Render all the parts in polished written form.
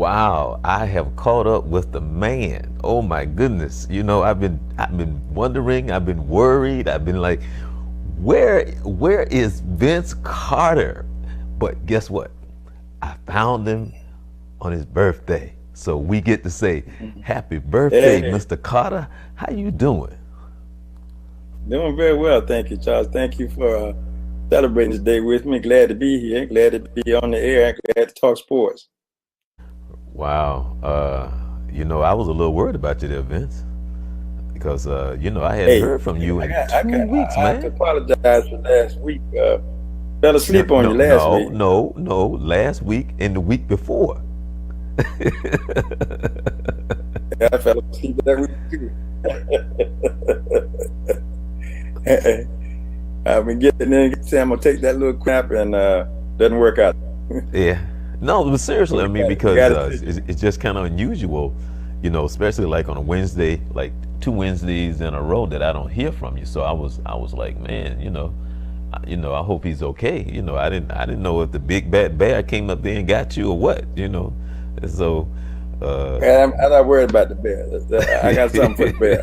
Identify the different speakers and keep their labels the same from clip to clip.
Speaker 1: Wow, I have caught up with the man. Oh my goodness. I've been wondering, I've been worried, I've been like, where is Vince Carter? But guess what? I found him on his birthday. So we get to say, happy birthday,
Speaker 2: Hey,
Speaker 1: Mr. Carter. How you doing?
Speaker 2: doing very well, thank you, Charles. Thank you for celebrating this day with me. Glad to be here. Glad to be on the air. Glad to talk sports.
Speaker 1: Wow. I was a little worried about you there, Vince, because I hadn't
Speaker 2: Hey,
Speaker 1: heard from you
Speaker 2: I
Speaker 1: in
Speaker 2: got, I got,
Speaker 1: 2 weeks,
Speaker 2: I have to
Speaker 1: man.
Speaker 2: apologize for last week. Fell
Speaker 1: No,
Speaker 2: asleep on
Speaker 1: no,
Speaker 2: you last
Speaker 1: no,
Speaker 2: week.
Speaker 1: no, no. Last week and the week before.
Speaker 2: Yeah, I fell asleep that week too. I've been getting in, saying I'm gonna take that little crap, and doesn't work out.
Speaker 1: Yeah. No, but
Speaker 2: So
Speaker 1: seriously, I
Speaker 2: we
Speaker 1: mean,
Speaker 2: got, we
Speaker 1: because
Speaker 2: got it.
Speaker 1: it's just kind of unusual, especially like on a Wednesday, like 2 Wednesdays in a row that I don't hear from you. So I was like, man, I hope he's okay. I didn't know if the big bad bear came up there and got you or what. So, uh,
Speaker 2: I'm not worried about the bear. I got something for the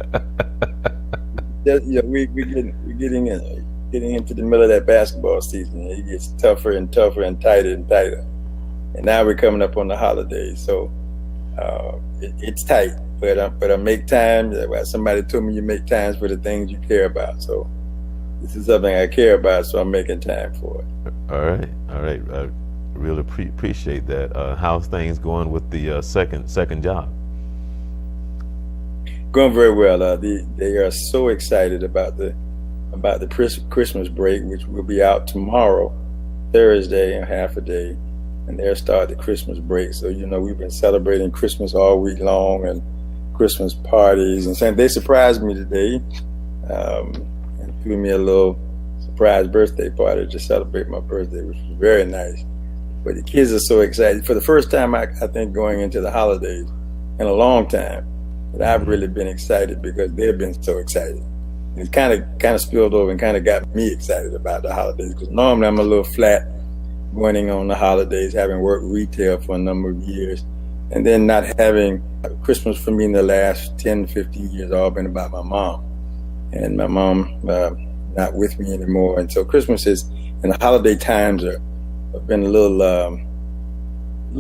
Speaker 2: bear. Uh, we're getting into the middle of that basketball season. It gets tougher and tougher and tighter and tighter. And now we're coming up on the holidays, so it's tight. But I make time. Somebody told me you make times for the things you care about. So this is something I care about, so I'm making time for it.
Speaker 1: all right, all right. I really appreciate that. How's things going with the second job?
Speaker 2: Going very well. They are so excited about the Christmas break, which will be out tomorrow, Thursday, and half a day, and they'll start the Christmas break. So we've been celebrating Christmas all week long and Christmas parties, and saying they surprised me today, and threw me a little surprise birthday party to celebrate my birthday, which was very nice. But the kids are so excited for the first time, I think, going into the holidays in a long time. But I've
Speaker 1: Hmm.
Speaker 2: really been excited because they've been so excited. And it's kind of spilled over and kind of got me excited about the holidays, because normally I'm a little flat going in on the holidays, having worked retail for a number of years, and then not having Christmas for me in the last 10, 15 years, all been about my mom. And my mom not with me anymore. And so Christmas and the holiday times have been a little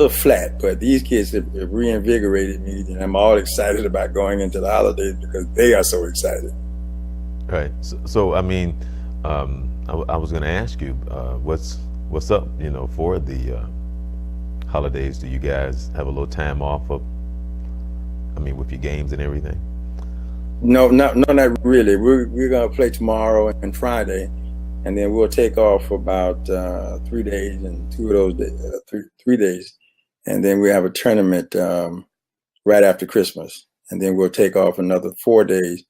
Speaker 2: flat, but these kids have reinvigorated me, and I'm all excited about going into the holidays because they are so excited.
Speaker 1: Right. So I mean, I was going to ask you, what's up, for the holidays? Do you guys have a little time off with your games and everything?
Speaker 2: No, not really. We're gonna play tomorrow and Friday, and then we'll take off for about 3 days, and two of those days, 3 days, and then we have a tournament right after Christmas, and then we'll take off another 4 days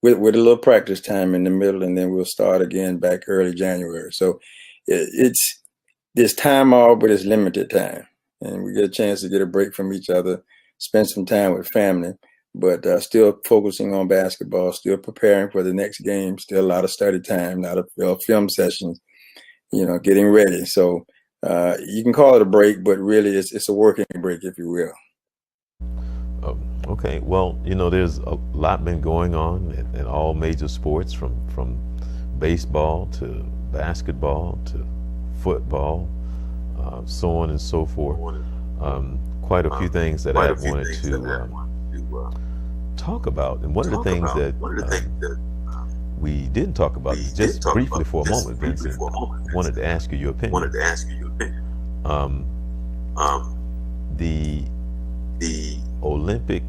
Speaker 2: with a little practice time in the middle, and then we'll start again back early January. So it's this time off, but it's limited time, and we get a chance to get a break from each other, spend some time with family, but still focusing on basketball, still preparing for the next game, still a lot of study time, a lot of film sessions, getting ready. So you can call it a break, but really it's a working break, if you will.
Speaker 1: Oh, okay. Well, there's a lot been going on in all major sports, from baseball to basketball to football, so on and so forth. Quite a few things that I wanted to talk about, and one of the things that we didn't talk about, just briefly for a moment, Vincent, wanted to ask you your opinion. Um, the Olympic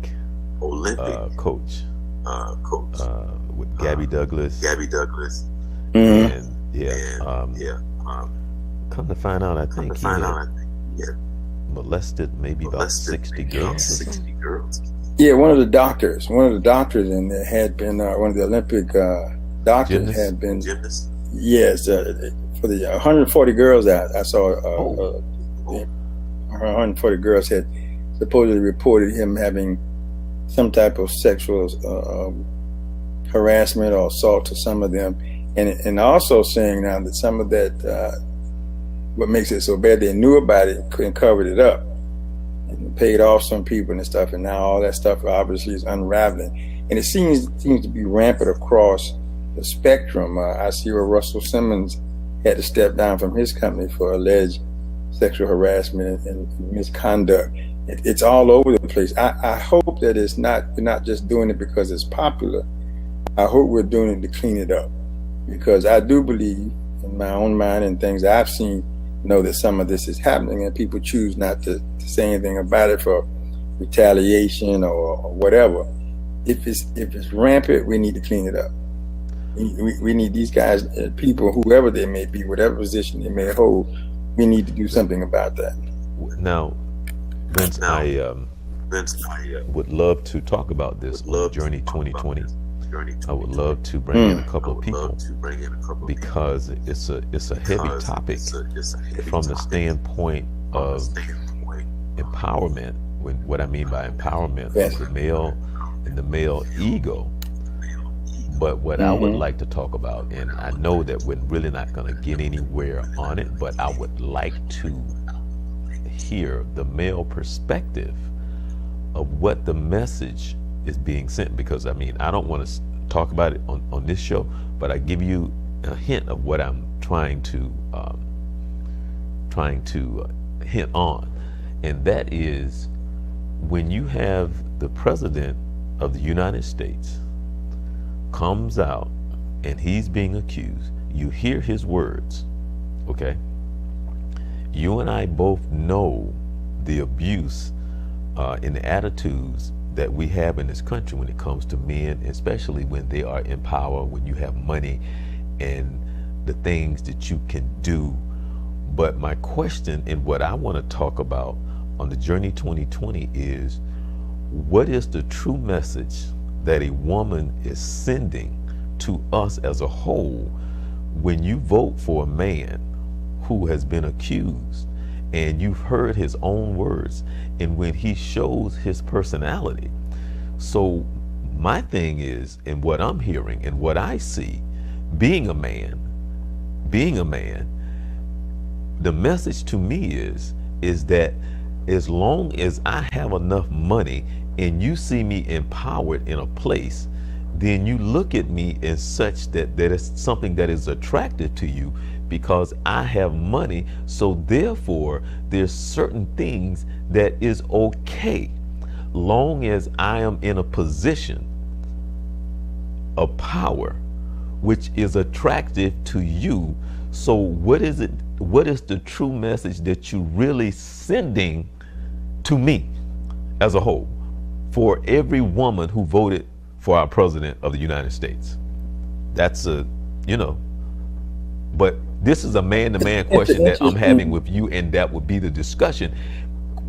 Speaker 1: coach with Gabby Douglas,
Speaker 2: Hmm.
Speaker 1: and yeah, come to find out, I think he had molested maybe about 60 girls or something.
Speaker 2: Yeah, one of the doctors in there had been one of the Olympic doctors
Speaker 1: Gymnast.
Speaker 2: had been. Yes, for the 140 girls I saw,
Speaker 1: Oh,
Speaker 2: 140 girls had supposedly reported him having some type of sexual harassment or assault to some of them, and also saying now that some of that what makes it so bad, they knew about it, couldn't cover it up, and paid off some people and stuff, and now all that stuff obviously is unraveling, and it seems to be rampant across the spectrum. I see where Russell Simmons had to step down from his company for alleged sexual harassment and misconduct. It's all over the place. I hope that we're not just doing it because it's popular. I hope we're doing it to clean it up, because I do believe in my own mind and things I've seen know that some of this is happening, and people choose not to say anything about it for retaliation or whatever. If it's rampant, we need to clean it up. We need these guys, people, whoever they may be, whatever position they may hold, we need to do something about that.
Speaker 1: Now, Vince, I would love to talk about this Journey 2020. I would love to bring in a couple of people, because it's a heavy topic from the standpoint of empowerment. What I mean by empowerment is the male and the male ego. But what I would like to talk about, and I know that we're really not going to get anywhere on it, but I would like to hear the male perspective of what the message is being sent. Because I mean, I don't want to talk about it on this show, but I give you a hint of what I'm trying to hint on, and that is when you have the president of the United States comes out and he's being accused, you hear his words, okay? You and I both know the abuse and the attitudes that we have in this country when it comes to men, especially when they are in power, when you have money and the things that you can do. But my question and what I want to talk about on the Journey 2020 is, what is the true message that a woman is sending to us as a whole when you vote for a man who has been accused and you've heard his own words, and when he shows his personality? So my thing is, and what I'm hearing and what I see, being a man, the message to me is that as long as I have enough money and you see me empowered in a place, then you look at me as such that is something that is attractive to you, because I have money. So therefore, there's certain things that is okay, long as I am in a position of power, which is attractive to you. So what is it? What is the true message that you really sending to me as a whole, for every woman who voted for our president of the United States? That's but this is a man-to-man question that I'm having with you, and that would be the discussion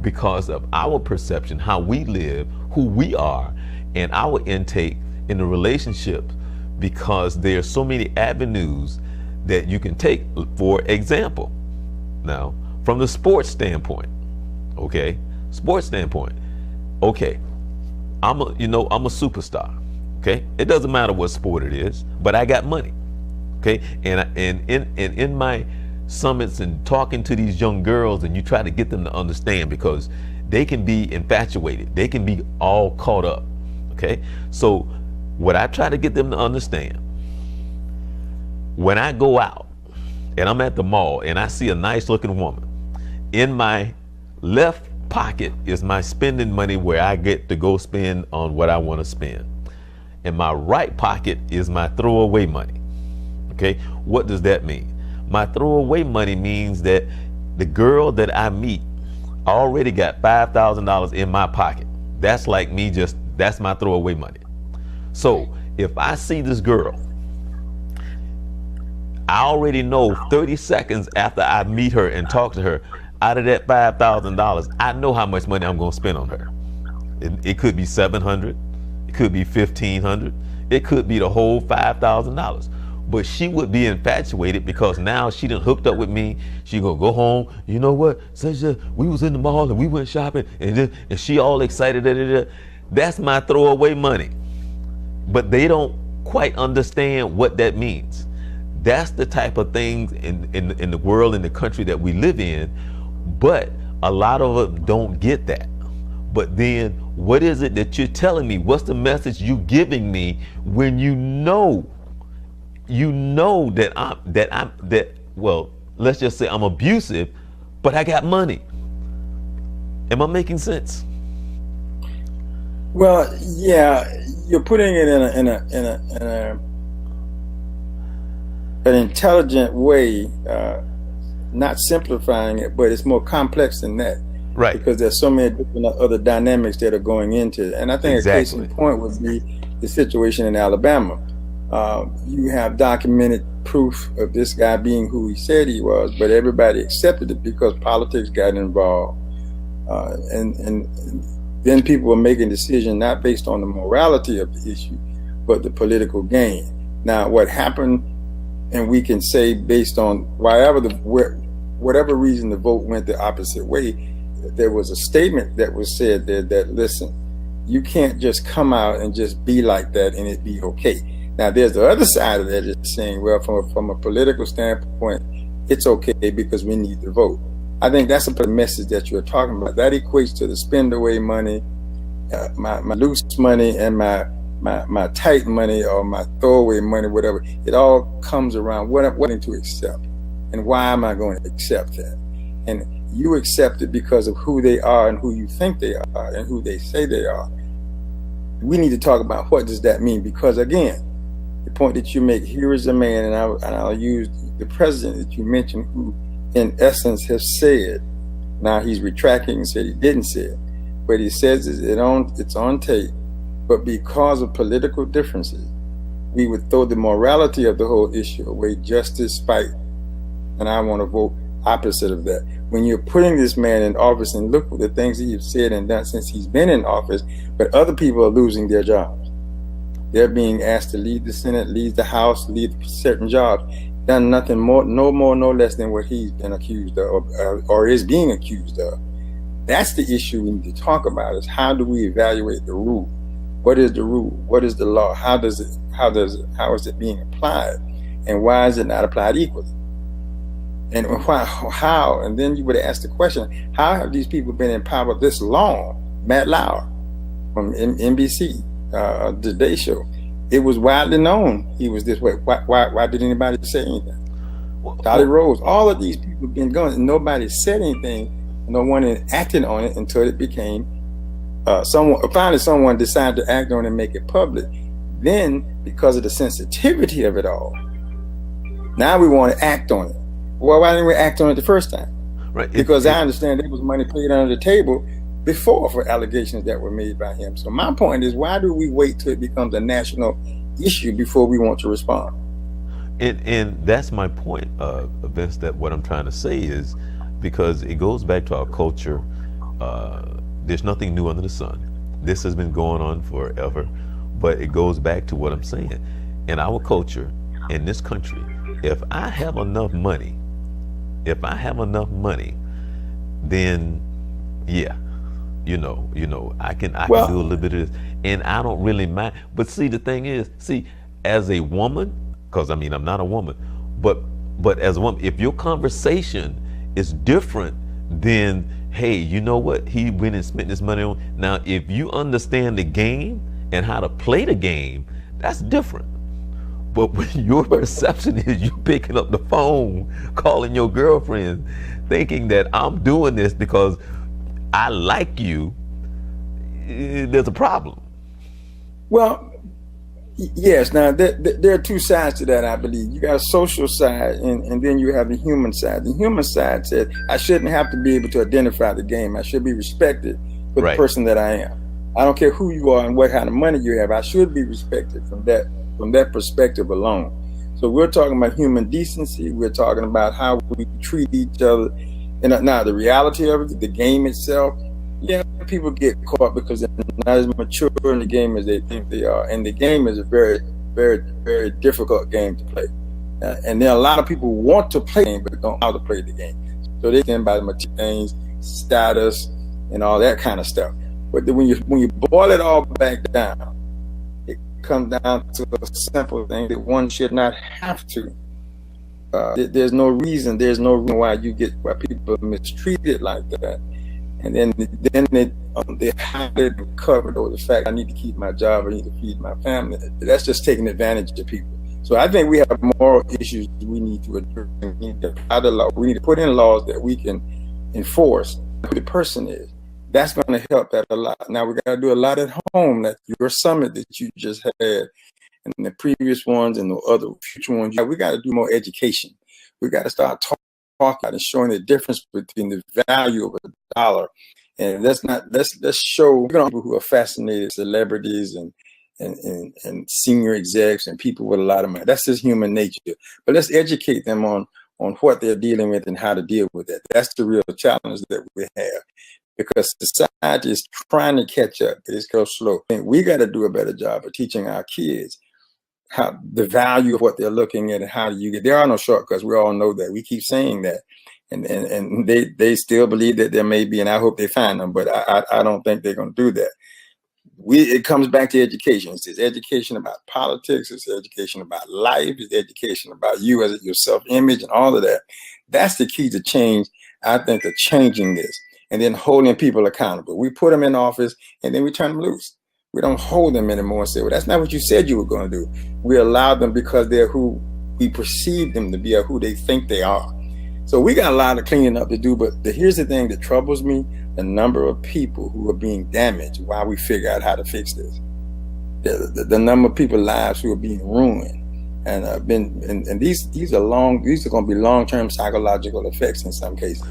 Speaker 1: because of our perception, how we live, who we are, and our intake in the relationship, because there are so many avenues that you can take. For example, now from the sports standpoint, okay, I'm a superstar, okay? It doesn't matter what sport it is, but I got money, okay? And in my summits and talking to these young girls, and you try to get them to understand, because they can be infatuated, they can be all caught up, okay? So what I try to get them to understand, when I go out and I'm at the mall and I see a nice looking woman, in my left pocket is my spending money, where I get to go spend on what I want to spend. In my right pocket is my throwaway money. Okay, what does that mean? My throwaway money means that the girl that I meet already got $5,000 in my pocket. That's like me, that's my throwaway money. So if I see this girl, I already know 30 seconds after I meet her and talk to her, out of that $5,000, I know how much money I'm going to spend on her. It could be $700, it could be $1,500, it could be the whole $5,000. But she would be infatuated, because now she done hooked up with me. She gonna go home. You know what? We was in the mall and we went shopping, and she all excited. That's my throwaway money. But they don't quite understand what that means. That's the type of things in the world, in the country that we live in. But a lot of them don't get that. But then what is it that you're telling me? What's the message you giving me when you know that well, let's just say I'm abusive, but I got money. Am I making sense?
Speaker 2: Well, yeah, you're putting it in an intelligent way, not simplifying it, but it's more complex than that.
Speaker 1: Right.
Speaker 2: Because there's so many different other dynamics that are going into it. And I think
Speaker 1: exactly.
Speaker 2: A case in point would be the situation in Alabama. You have documented proof of this guy being who he said he was, but everybody accepted it because politics got involved. And then people were making decisions not based on the morality of the issue, but the political gain. Now, what happened, and we can say based on whatever reason the vote went the opposite way, there was a statement that was said there that, listen, you can't just come out and just be like that and it be okay. Now, there's the other side of that, is saying, well, from a political standpoint, it's okay because we need the vote. I think that's the message that you're talking about. That equates to the spend away money, my loose money, and my tight money, or my throwaway money, whatever. It all comes around what I'm willing to accept, and why am I going to accept that? And you accept it because of who they are and who you think they are and who they say they are. We need to talk about what does that mean, because again, the point that you make, here is a man, and I'll use the president that you mentioned, who in essence has said, now he's retracting and said he didn't say it, but he says it's on tape, but because of political differences, we would throw the morality of the whole issue away just to spite, and I want to vote opposite of that. When you're putting this man in office, and look at the things that he's said and done since he's been in office, but other people are losing their jobs. They're being asked to leave the Senate, leave the House, leave certain jobs, done nothing more, no less than what he's been accused of, or is being accused of. That's the issue we need to talk about, is how do we evaluate the rule? What is the rule? What is the law? How is it being applied? And why is it not applied equally? And how? And then you would ask the question, how have these people been in power this long? Matt Lauer from NBC, the Today Show. It was widely known he was this way. Why did anybody say anything? Dolly Rose, all of these people have been going, and nobody said anything. No one acted on it until it became someone decided to act on it and make it public. Then, because of the sensitivity of it all, now we want to act on it. Well, why didn't we act on it the first time?
Speaker 1: Right.
Speaker 2: Because I understand there was money paid under the table before for allegations that were made by him. So my point is, why do we wait till it becomes a national issue before we want to respond?
Speaker 1: And that's my point, Vince, that what I'm trying to say is, because it goes back to our culture. There's nothing new under the sun. This has been going on forever, but it goes back to what I'm saying. In our culture, in this country, if I have enough money, then yeah, I can do a little bit of this, and I don't really mind. But see, the thing is, as a woman, because I'm not a woman, but as a woman, if your conversation is different, then hey, you know what? He went and spent this money on. Now, if you understand the game and how to play the game, that's different. But when your perception is you picking up the phone, calling your girlfriend, thinking that I'm doing this because I like you, there's a problem.
Speaker 2: Well, yes. Now, there are two sides to that, I believe. You got a social side, and then you have the human side. The human side said, I shouldn't have to be able to identify the game. I should be respected for the person that I am. I don't care who you are and what kind of money you have. I should be respected from that perspective alone. So we're talking about human decency. We're talking about how we treat each other. And now the reality of it, the game itself, yeah, people get caught because they're not as mature in the game as they think they are. And the game is a very, very, very difficult game to play. And then a lot of people want to play the game, but don't know how to play the game. So they stand by the material things, status, and all that kind of stuff. But then when you boil it all back down, it comes down to a simple thing that one should not have to There's no reason. There's no reason why people are mistreated like that. And then they're highly covered over the fact I need to keep my job, I need to feed my family. That's just taking advantage of people. So I think we have moral issues we need to address. We need to apply the law. We need to put in laws that we can enforce who the person is. That's going to help that a lot. Now we got to do a lot at home. That your summit that you just had, and the previous ones and the other future ones, we got to do more education. We got to start talking about and showing the difference between the value of a dollar. And let's show people who are fascinated, celebrities and senior execs and people with a lot of money. That's just human nature. But let's educate them on what they're dealing with and how to deal with it. That's the real challenge that we have. Because society is trying to catch up. It's go slow. And we got to do a better job of teaching our kids how the value of what they're looking at and how do you get. There are no shortcuts. We all know that. We keep saying that, and they still believe that there may be, and I hope they find them. But I don't think they're going to do that. It comes back to education. It's education about politics. It's education about life. It's education about you as your self-image and all of that. That's the key to change. I think to changing this. And then holding people accountable. We put them in office and then we turn them loose. We don't hold them anymore and say, well, that's not what you said you were going to do. We allow them because they're who we perceive them to be or who they think they are. So we got a lot of cleaning up to do. But here's the thing that troubles me, the number of people who are being damaged while we figure out how to fix this. The number of people's lives who are being ruined. And these are going to be long-term psychological effects in some cases.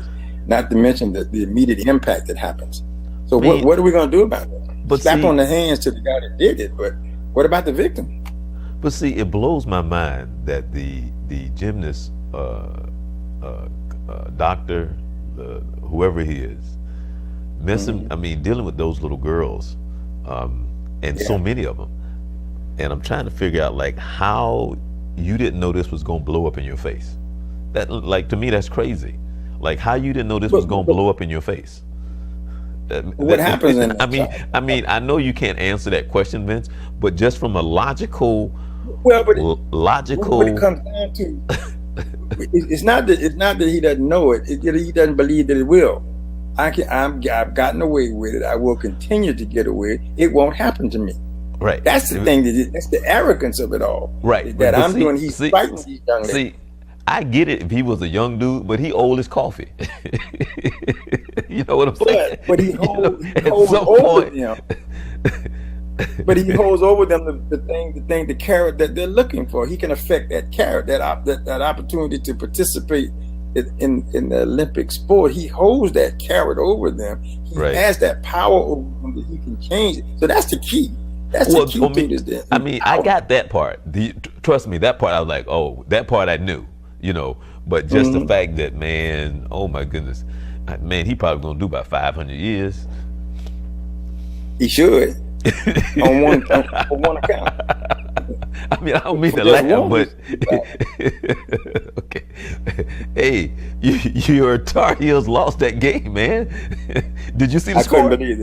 Speaker 2: Not to mention the immediate impact that happens. So what are we going to do about it?
Speaker 1: But
Speaker 2: slap on the hands to the guy that did it, but what about the victim?
Speaker 1: But see, it blows my mind that the gymnast, doctor, whoever he is, dealing with those little girls, and so many of them. And I'm trying to figure out like how you didn't know this was going to blow up in your face. That, like, to me, that's crazy. Like, how you didn't know this was going to blow up in your face?
Speaker 2: What happens in that
Speaker 1: I know you can't answer that question, Vince, but just from a logical.
Speaker 2: What it comes down to, it's not that he doesn't know it. He doesn't believe that it will. I've gotten away with it. I will continue to get away. It won't happen to me.
Speaker 1: Right.
Speaker 2: That's the thing. That's the arrogance of it all.
Speaker 1: Right.
Speaker 2: That I'm doing. He's fighting these young ladies.
Speaker 1: I get it if he was a young dude, but he old as coffee. You know what I'm saying?
Speaker 2: But he holds over them. But he holds over them the carrot that they're looking for. He can affect that carrot, that opportunity to participate in the Olympic sport. He holds that carrot over them. He has that power over them that he can change it. So that's the key. That's the key to this.
Speaker 1: I got that part. Trust me, that part I was like, oh, that part I knew. You know, but just the fact that, man, oh my goodness, man, he probably gonna do about 500 years.
Speaker 2: He should. on one account.
Speaker 1: I don't mean to laugh, but okay. Hey, your Tar Heels lost that game, man. Did you see the score?
Speaker 2: I couldn't believe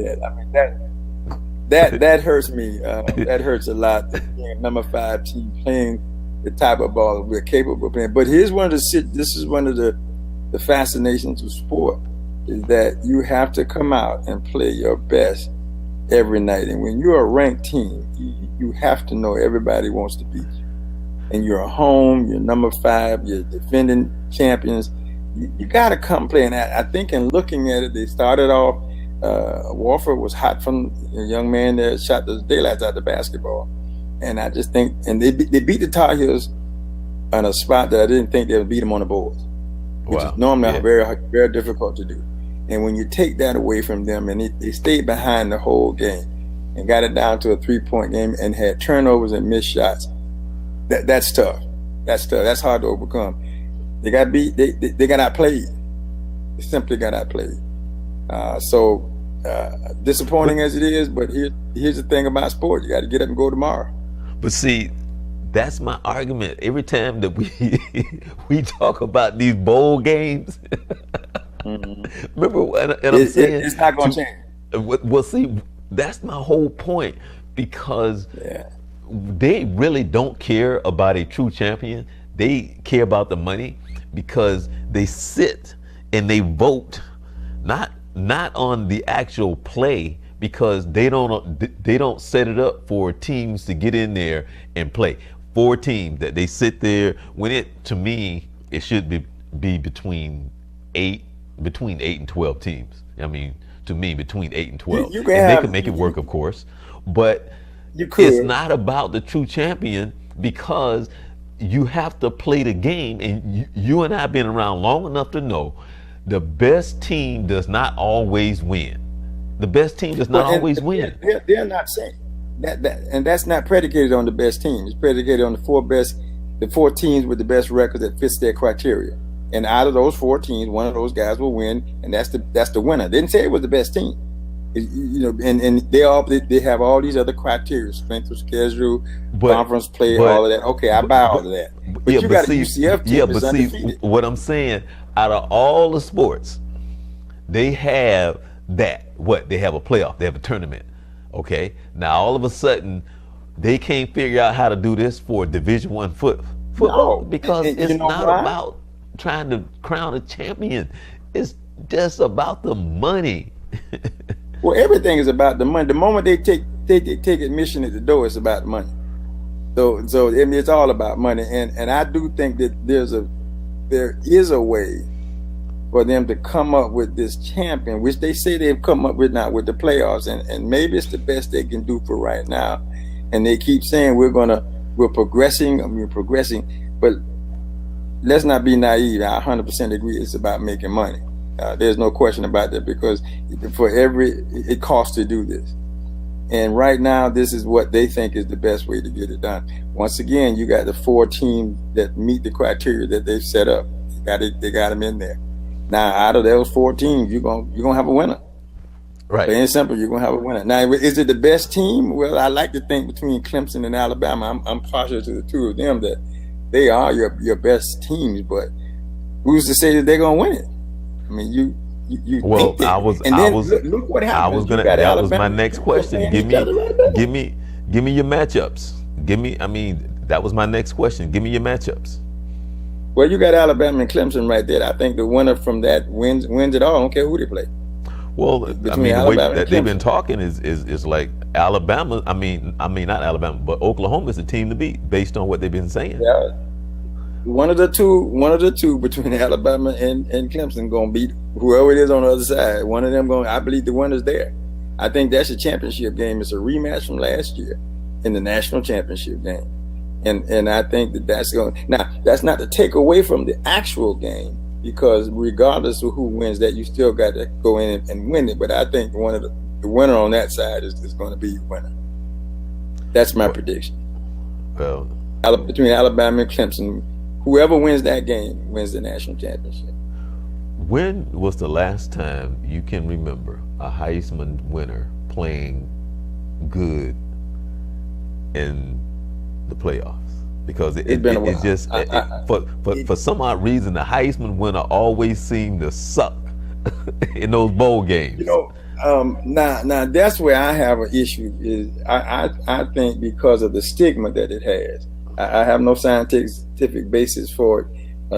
Speaker 2: that. That hurts me. That hurts a lot. Being a number 5 team playing the type of ball we're capable of playing. But this is one of the fascinations of sport, is that you have to come out and play your best every night. And when you're a ranked team, you have to know everybody wants to beat you. And you're home, you're number 5, you're defending champions. You got to come play. And I think in looking at it, they started off, Warford was hot from a young man that shot the daylights out of the basketball. And I just think, and they beat the Tar Heels on a spot that I didn't think they would beat them on the boards, which is normally very, very difficult to do. And when you take that away from them, and they stayed behind the whole game and got it down to a 3-point game and had turnovers and missed shots, that's tough. That's tough. That's hard to overcome. They got beat. They got outplayed. They simply got outplayed. So disappointing as it is, but here's the thing about sport: you got to get up and go tomorrow.
Speaker 1: But see, that's my argument. Every time that we talk about these bowl games, remember what I'm saying?
Speaker 2: It's not going to change.
Speaker 1: Well, see, that's my whole point, because they really don't care about a true champion. they care about the money because they sit and they vote not on the actual play, because they don't set it up for teams to get in there and play. 4 teams that they sit there, when it, to me, it should be between 8 and 12 teams. I mean, to me, between 8 and 12.
Speaker 2: You
Speaker 1: And
Speaker 2: can
Speaker 1: they
Speaker 2: have,
Speaker 1: can make it work, of course, but
Speaker 2: you could.
Speaker 1: it's not about the true champion, because you have to play the game, and you and I have been around long enough to know the best team does not always win. The best team does not always win.
Speaker 2: They're not saying that, and that's not predicated on the best team. It's predicated on the 4 teams with the best record that fits their criteria. And out of those 4 teams, one of those guys will win, and that's the winner. They didn't say it was the best team. And they have all these other criteria: strength of schedule, conference play, all of that. Okay, I buy all of that. But you got a UCF team that's undefeated.
Speaker 1: What I'm saying, out of all the sports, they have that. What? They have a playoff. They have a tournament. Okay. Now all of a sudden, they can't figure out how to do this for Division I football, because it's not about trying to crown a champion. It's just about the money.
Speaker 2: Well, everything is about the money. The moment they take admission at the door, it's about the money. So it's all about money. And I do think that there is a way for them to come up with this champion, which they say they've come up with now with the playoffs, and maybe it's the best they can do for right now. And they keep saying we're progressing, but let's not be naive. I 100% agree it's about making money. There's no question about that, because it costs to do this. And right now, this is what they think is the best way to get it done. Once again, you got the 4 teams that meet the criteria that they've set up. They got them in there. Now, out of those 4 teams, you're gonna have a winner.
Speaker 1: Right.
Speaker 2: Plain and simple, you're gonna have a winner. Now, is it the best team? Well, I like to think between Clemson and Alabama, I'm partial to the 2 of them, that they are your best teams. But who's to say that they're gonna win it? I mean, you
Speaker 1: well,
Speaker 2: think that. Look what happened.
Speaker 1: That was my next question. Give me your matchups. That was my next question. Give me your matchups.
Speaker 2: Well, you got Alabama and Clemson right there. I think the winner from that wins it all. I don't care who they play.
Speaker 1: Well, the way that they've been talking is like Alabama. I mean not Alabama, but Oklahoma is the team to beat based on what they've been saying.
Speaker 2: Yeah. One of the two between Alabama and Clemson gonna beat whoever it is on the other side. One of them I believe the winner's there. I think that's a championship game. It's a rematch from last year in the national championship game. And I think that's going. Now, that's not to take away from the actual game, because regardless of who wins that, you still got to go in and win it. But I think the winner on that side is going to be the winner. That's my prediction.
Speaker 1: Well,
Speaker 2: between Alabama and Clemson, whoever wins that game wins the national championship.
Speaker 1: When was the last time you can remember a Heisman winner playing good in the playoffs? Because it's just for some odd reason, the Heisman winner always seemed to suck in those bowl games.
Speaker 2: Now that's where I have an issue. Is I think because of the stigma that it has. I have no scientific basis for it,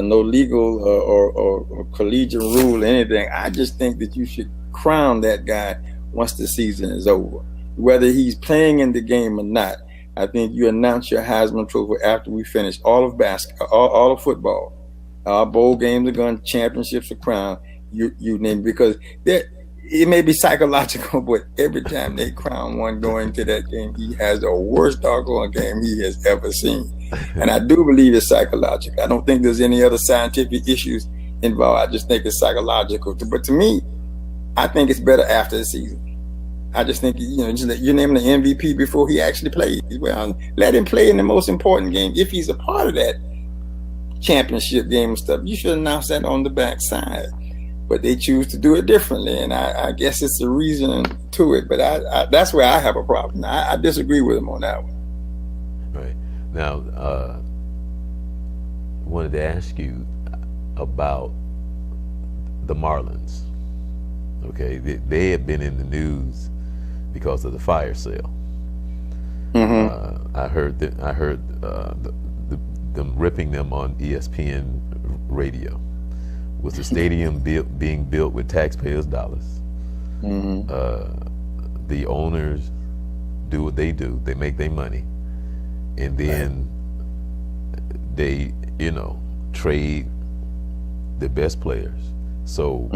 Speaker 2: no legal or collegiate rule or anything. I just think that you should crown that guy once the season is over, whether he's playing in the game or not. I think you announce your Heisman Trophy after we finish all of basketball, all of football. Our bowl games are going, championships are crowned. You name it, because it may be psychological, but every time they crown one going to that game, he has the worst doggone game he has ever seen. And I do believe it's psychological. I don't think there's any other scientific issues involved. I just think it's psychological. But to me, I think it's better after the season. I just think, you're naming the MVP before he actually plays. Well, let him play in the most important game. If he's a part of that championship game and stuff, you should announce that on the backside. But they choose to do it differently, and I guess it's a reason to it. But that's where I have a problem. I disagree with him on that one.
Speaker 1: Right. Now, I wanted to ask you about the Marlins. Okay, they have been in the news because of the fire sale. Mm-hmm. I heard the them ripping them on ESPN radio. Was the stadium being built with taxpayers' dollars? The owners do what they do. They make their money, and then they, trade the best players. So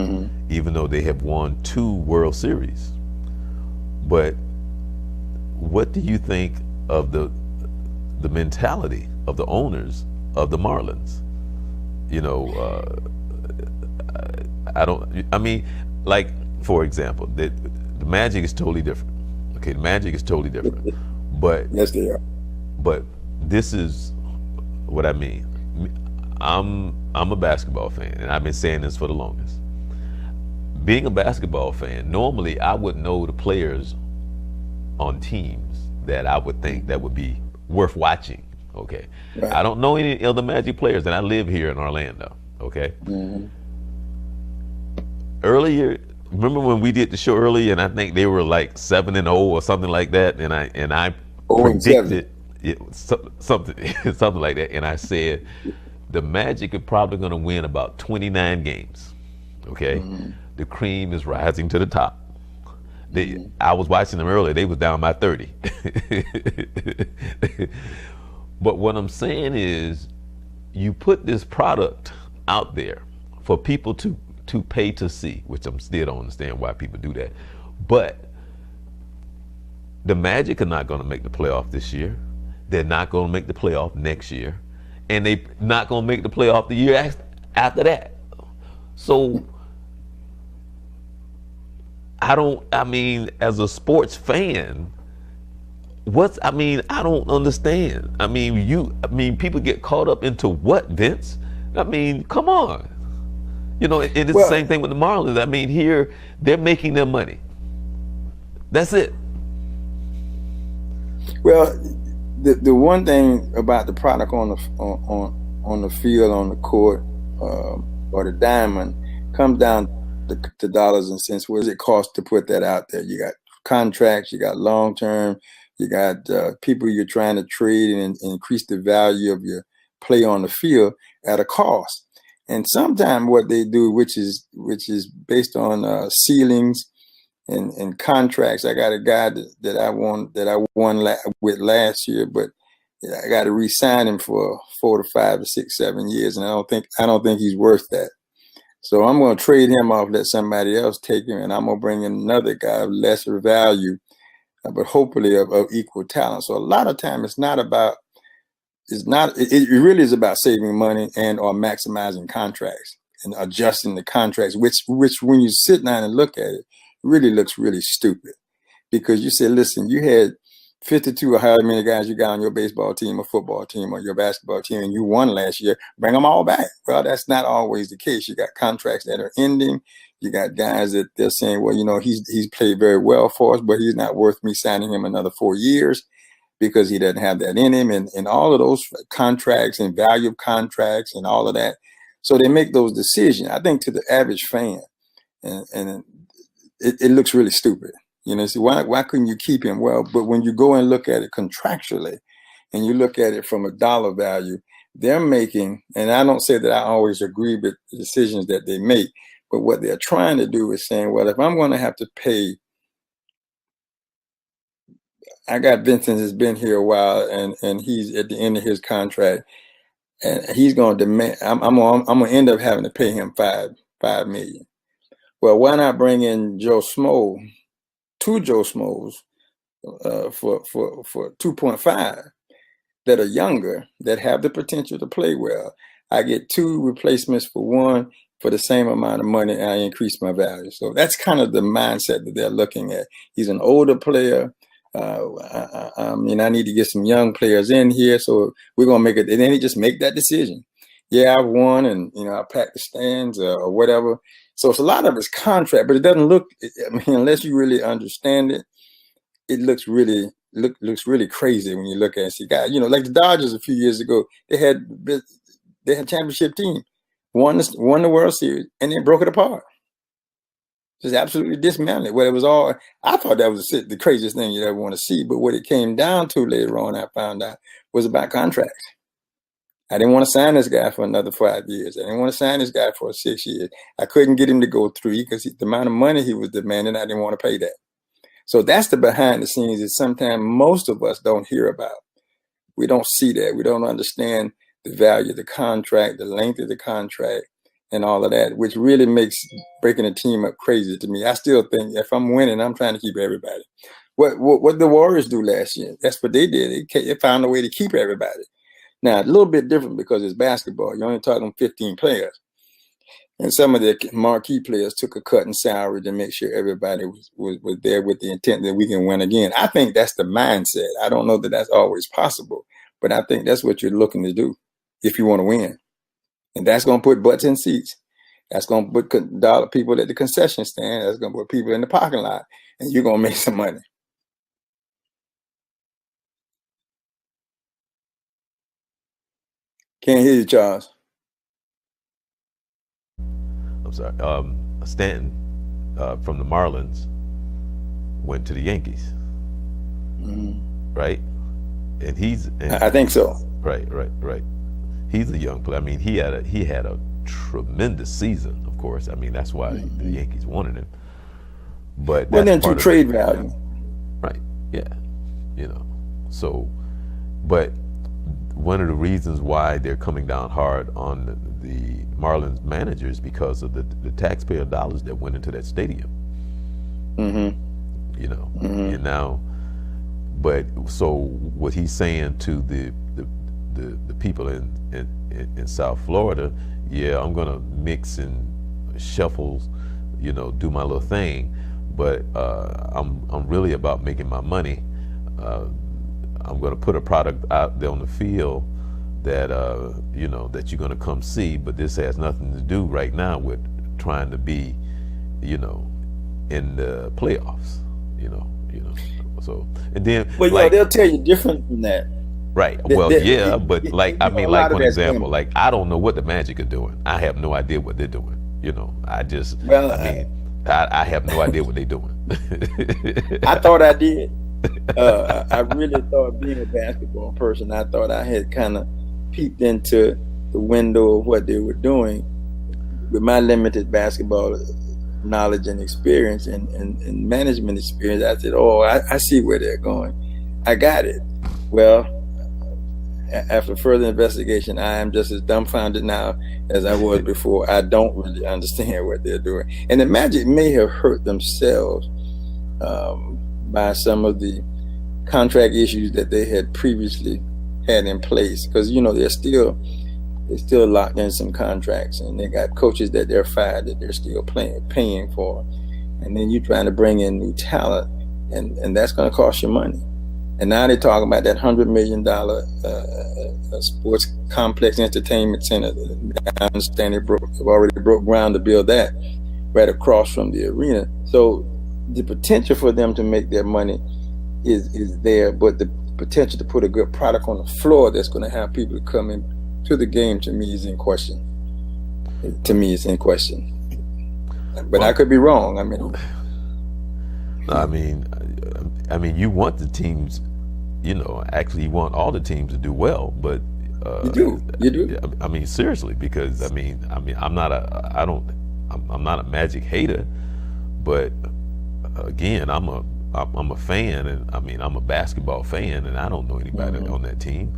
Speaker 1: even though they have won 2 World Series, but what do you think of the mentality of the owners of the Marlins? Like, for example, the Magic is totally different. Okay, the Magic is totally different. But
Speaker 2: yes, they are.
Speaker 1: But this is what I mean. I'm a basketball fan, and I've been saying this for the longest. Being a basketball fan, normally I would know the players on teams that I would think that would be worth watching. Okay, right. I don't know any other Magic players, and I live here in Orlando. Okay. Earlier, remember when we did the show earlier, and I think they were like 7-0 or something like that, and I predicted something like that, and I said the Magic are probably going to win about 29 games. Okay, the cream is rising to the top. I was watching them earlier; they was down by 30. But what I'm saying is, you put this product out there for people to pay to see, which I'm still don't understand why people do that. But the Magic are not going to make the playoff this year. They're not going to make the playoff next year, and they're not going to make the playoff the year after that. So as a sports fan, I don't understand. People get caught up into what, Vince? Come on. And it's the same thing with the Marlins. Here, they're making their money. That's it.
Speaker 2: Well, the one thing about the product on the field, on the court, or the diamond, comes down to dollars and cents. What does it cost to put that out there? You got contracts, you got long term, you got people you're trying to trade and increase the value of your play on the field at a cost. And sometimes what they do, which is based on ceilings and contracts. I got a guy that I won with last year, but I got to re-sign him for 4 to 5 to 6, 7 years, and I don't think he's worth that. So I'm going to trade him off, let somebody else take him, and I'm going to bring in another guy of lesser value, but hopefully of equal talent. So a lot of time it really is about saving money and or maximizing contracts and adjusting the contracts, which when you sit down and look at it, really looks really stupid. Because you said, listen, you had 52 or however many guys you got on your baseball team or football team or your basketball team, and you won last year, bring them all back. Well, that's not always the case. You got contracts that are ending. You got guys that they're saying, well, he's played very well for us, but he's not worth me signing him another 4 years because he doesn't have that in him, and all of those contracts and value of contracts and all of that. So they make those decisions. I think to the average fan, and it looks really stupid. See, why couldn't you keep him? Well, but when you go and look at it contractually and you look at it from a dollar value, they're making, and I don't say that I always agree with the decisions that they make, but what they're trying to do is saying, well, if I'm going to have to pay, I got Vincent has been here a while and he's at the end of his contract and he's going to demand, I'm going to end up having to pay him $5 million. Well, why not bring in Joe Smo, 2 Joe Smos for 2.5 that are younger, that have the potential to play well. I get 2 replacements for 1 for the same amount of money, and I increase my value. So that's kind of the mindset that they're looking at. He's an older player. I need to get some young players in here, so we're gonna make it. And then he just make that decision. Yeah, I've won, and I pack the stands or whatever. So it's a lot of it's contract, but it doesn't look. Unless you really understand it, it looks really crazy when you look at it. See, guys, like the Dodgers a few years ago, they had a championship team, won the World Series, and then broke it apart. Just absolutely dismantled it. Well, it was all. I thought that was the craziest thing you'd ever want to see. But what it came down to later on, I found out, was about contracts. I didn't want to sign this guy for another 5 years. I didn't want to sign this guy for 6 years. I couldn't get him to go 3 because the amount of money he was demanding, I didn't want to pay that. So that's the behind the scenes that sometimes most of us don't hear about. We don't see that. We don't understand the value of the contract, the length of the contract, and all of that, which really makes breaking a team up crazy to me. I still think if I'm winning, I'm trying to keep everybody. What the Warriors do last year, that's what they did. They found a way to keep everybody. Now, a little bit different because it's basketball. You're only talking 15 players. And some of the marquee players took a cut in salary to make sure everybody was there with the intent that we can win again. I think that's the mindset. I don't know that that's always possible, but I think that's what you're looking to do if you want to win. And that's going to put butts in seats. That's going to put people at the concession stand. That's going to put people in the parking lot. And you're going to make some money. Can't hear you, Charles.
Speaker 1: I'm sorry. Stanton from the Marlins went to the Yankees, right? And
Speaker 2: I think so.
Speaker 1: Right. He's a young player. I mean, he had a tremendous season. Of course, I mean that's why the Yankees wanted him. But
Speaker 2: well, then to trade value,
Speaker 1: right? Yeah, So, but one of the reasons why they're coming down hard on the Marlins managers because of the taxpayer dollars that went into that stadium. And now, but so what he's saying to the people in South Florida, yeah, I'm gonna mix and shuffles, do my little thing, but I'm really about making my money. I'm going to put a product out there on the field that that you're going to come see, but this has nothing to do right now with trying to be, in the playoffs, So and then,
Speaker 2: well, they'll tell you different from that.
Speaker 1: Right. Well, but like for example, like I don't know what the Magic are doing. I have no idea what they're doing. I have no idea what they're doing.
Speaker 2: I thought I did. I really thought, being a basketball person, I thought I had kind of peeped into the window of what they were doing with my limited basketball knowledge and experience and management experience. I said, I see where they're going. I got it. Well, after further investigation, I am just as dumbfounded now as I was before. I don't really understand what they're doing. And the Magic may have hurt themselves by some of the contract issues that they had previously had in place, because they're still locked in some contracts, and they got coaches that they're fired that they're still paying for, and then you're trying to bring in new talent, and that's going to cost you money. And now they're talking about that $100 million sports complex entertainment center. I understand they've already broke ground to build that right across from the arena. So the potential for them to make their money is there, but the potential to put a good product on the floor that's going to have people come in to the game, to me, is in question. But I could be wrong.
Speaker 1: I mean, you want the teams, actually you want all the teams to do well, but
Speaker 2: you do.
Speaker 1: I mean, seriously, because I'm not a Magic hater, but again, I'm a fan, and I'm a basketball fan, and I don't know anybody on that team.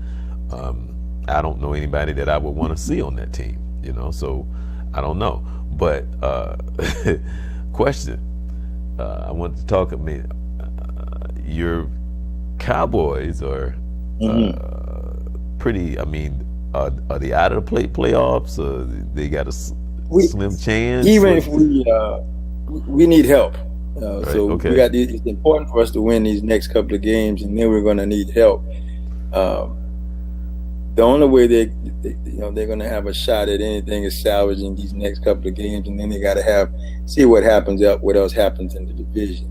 Speaker 1: I don't know anybody that I would want to see on that team, so I don't know. But question, I want to talk, your Cowboys are pretty, are they out of the playoffs? They got a slim chance?
Speaker 2: Even if we need help.
Speaker 1: Right,
Speaker 2: so
Speaker 1: okay.
Speaker 2: It's important for us to win these next couple of games, and then we're going to need help. The only way they're going to have a shot at anything is salvaging these next couple of games, and then they got to see what else happens in the division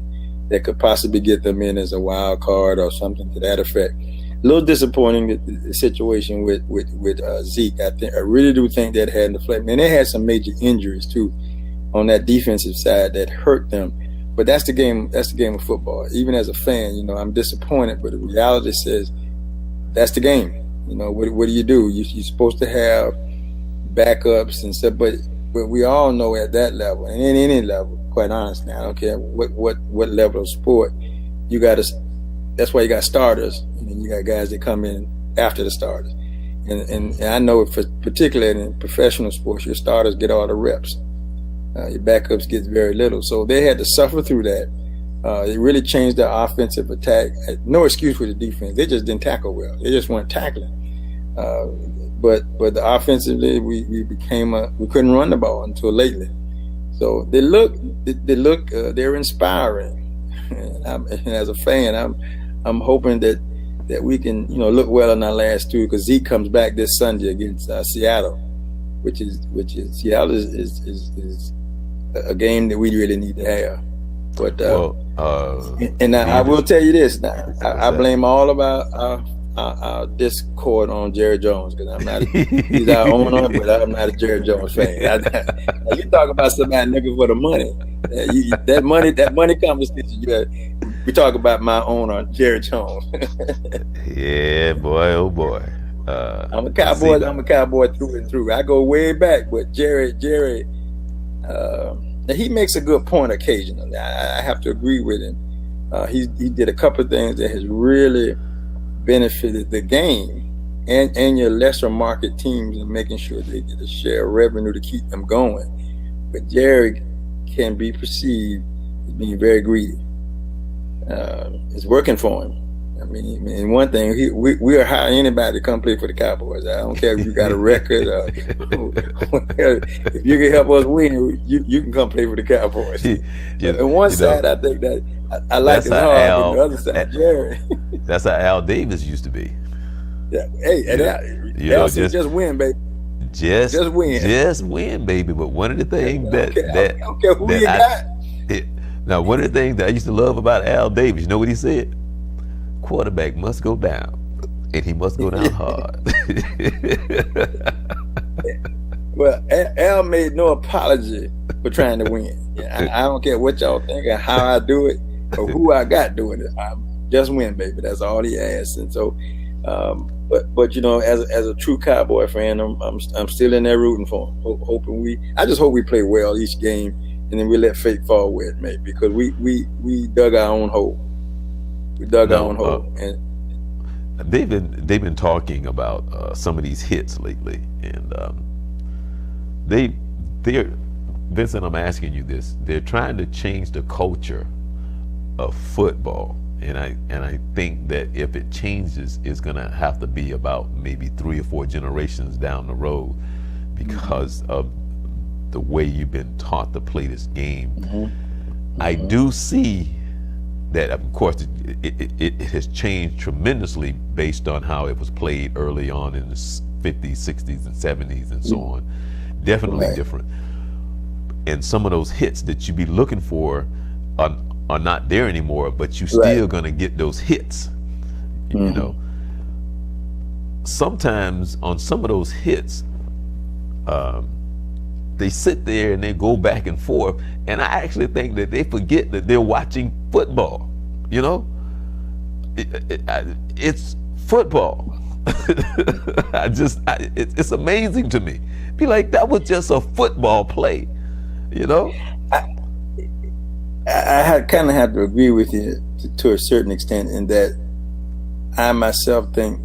Speaker 2: that could possibly get them in as a wild card or something to that effect. A little disappointing, the situation with Zeke. I really do think that had an effect. And they had some major injuries too on that defensive side that hurt them. But that's the game. That's the game of football. Even as a fan, I'm disappointed, but the reality says that's the game. What do you do? You're supposed to have backups and stuff, but we all know at that level, and in any level, quite honestly, I don't care what level of sport, you got to. That's why you got starters, and then you got guys that come in after the starters. And I know, particularly in professional sports, your starters get all the reps. Your backups get very little. So they had to suffer through that. It really changed their offensive attack. No excuse for the defense. They just didn't tackle well. They just weren't tackling. But the offensively, we couldn't run the ball until lately. So they're inspiring. And as a fan, I'm hoping that we can look well in our last two, because Zeke comes back this Sunday against Seattle, which is Seattle is a game that we really need to have. But I will tell you this now, I blame all of our discord on Jerry Jones, because he's our owner, but I'm not a Jerry Jones fan. You talk about somebody looking for the money. That money conversation. We talk about my owner, Jerry Jones.
Speaker 1: Yeah, boy, oh boy.
Speaker 2: I'm a Cowboy. I'm a Cowboy through and through. I go way back, but Jerry, he makes a good point occasionally. I have to agree with him. He did a couple of things that has really benefited the game and your lesser market teams, and making sure they get a share of revenue to keep them going. But Jerry can be perceived as being very greedy. It's working for him. I mean, one thing, we'll hire anybody to come play for the Cowboys. I don't care if you got a record. If you can help us win, you can come play for the Cowboys. On one side, I think that I like his heart, but on the other side, Jerry.
Speaker 1: That's how Al Davis used to be.
Speaker 2: Yeah. Hey, and just win, baby.
Speaker 1: Just win. Just win, baby. But one of the things
Speaker 2: I don't care who you got.
Speaker 1: Now, one of the things that I used to love about Al Davis, you know what he said? Quarterback must go down, and he must go down hard.
Speaker 2: Well, Al made no apology for trying to win. I don't care what y'all think or how I do it or who I got doing it. I just win, baby. That's all he asked. And so, but as a true Cowboy fan, I'm still in there rooting for him. I just hope we play well each game, and then we let fate fall where it may, because we dug our own hole. We dug our own hole. And
Speaker 1: they've been talking about some of these hits lately, and they're Vincent, I'm asking you this. They're trying to change the culture of football, and I think that if it changes, it's gonna have to be about maybe 3 or 4 generations down the road, because of the way you've been taught to play this game. I do see that, of course, it has changed tremendously based on how it was played early on in the 50s, 60s, and 70s, and so on. Definitely different. And some of those hits that you be looking for are not there anymore, but you still gonna get those hits. You know, sometimes on some of those hits, they sit there and they go back and forth, and I actually think that they forget that they're watching football. You know, it's football. It's amazing to me. Be like, that was just a football play. You know,
Speaker 2: I kind of have to agree with you to a certain extent, in that I myself think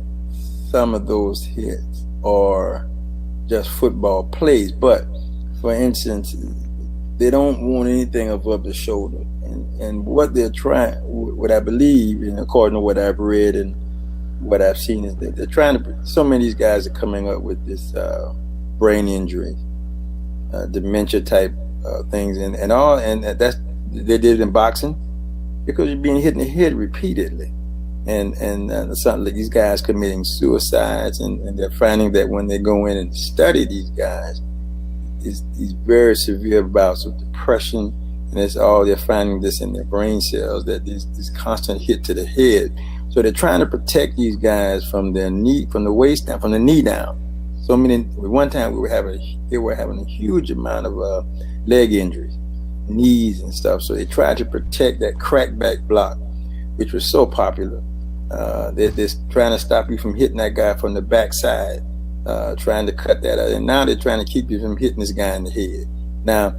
Speaker 2: some of those hits are just football plays. But for instance, they don't want anything above the shoulder, and what they're trying, what I believe, and according to what I've read and what I've seen, is that they're trying to. So many of these guys are coming up with this brain injury, dementia type things, and that's they did it in boxing, because you're being hit in the head repeatedly, and something like these guys committing suicides, and they're finding that when they go in and study these guys, these very severe bouts of depression, and it's all, they're finding this in their brain cells, that this constant hit to the head. So they're trying to protect these guys from their knee, from the waist down, from the knee down. So one time they were having a huge amount of leg injuries, knees and stuff. So they tried to protect that crackback block, which was so popular. They're trying to stop you from hitting that guy from the backside, trying to cut that out. And now they're trying to keep you from hitting this guy in the head. Now,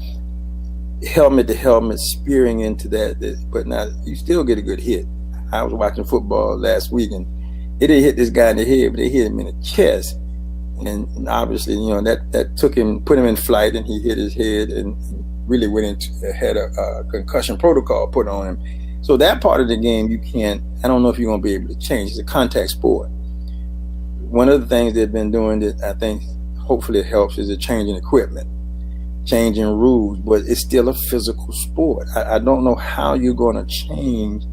Speaker 2: helmet to helmet, spearing into that, but now you still get a good hit. I was watching football last week, and they didn't hit this guy in the head, but they hit him in the chest. And obviously, that put him in flight, and he hit his head and really had a concussion protocol put on him. So that part of the game, I don't know if you're going to be able to change. It's a contact sport. One of the things they've been doing that I think hopefully helps is the changing equipment, changing rules, but it's still a physical sport. I don't know how you're going to change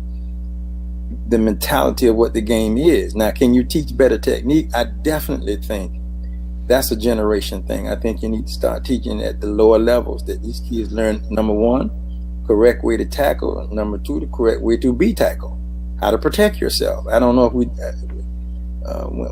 Speaker 2: the mentality of what the game is. Now, can you teach better technique? I definitely think that's a generation thing. I think you need to start teaching at the lower levels, that these kids learn, number one, correct way to tackle, and number two, the correct way to be tackled, how to protect yourself. I don't know if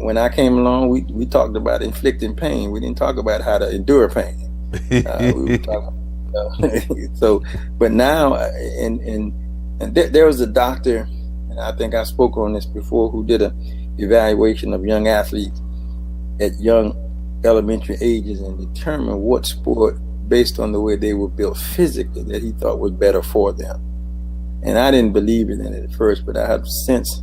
Speaker 2: when I came along, we talked about inflicting pain. We didn't talk about how to endure pain. We were talking, so, but now, and there was a doctor, and I think I spoke on this before, who did an evaluation of young athletes at young elementary ages and determined what sport, based on the way they were built physically, that he thought was better for them. And I didn't believe it in it at first, but I have since,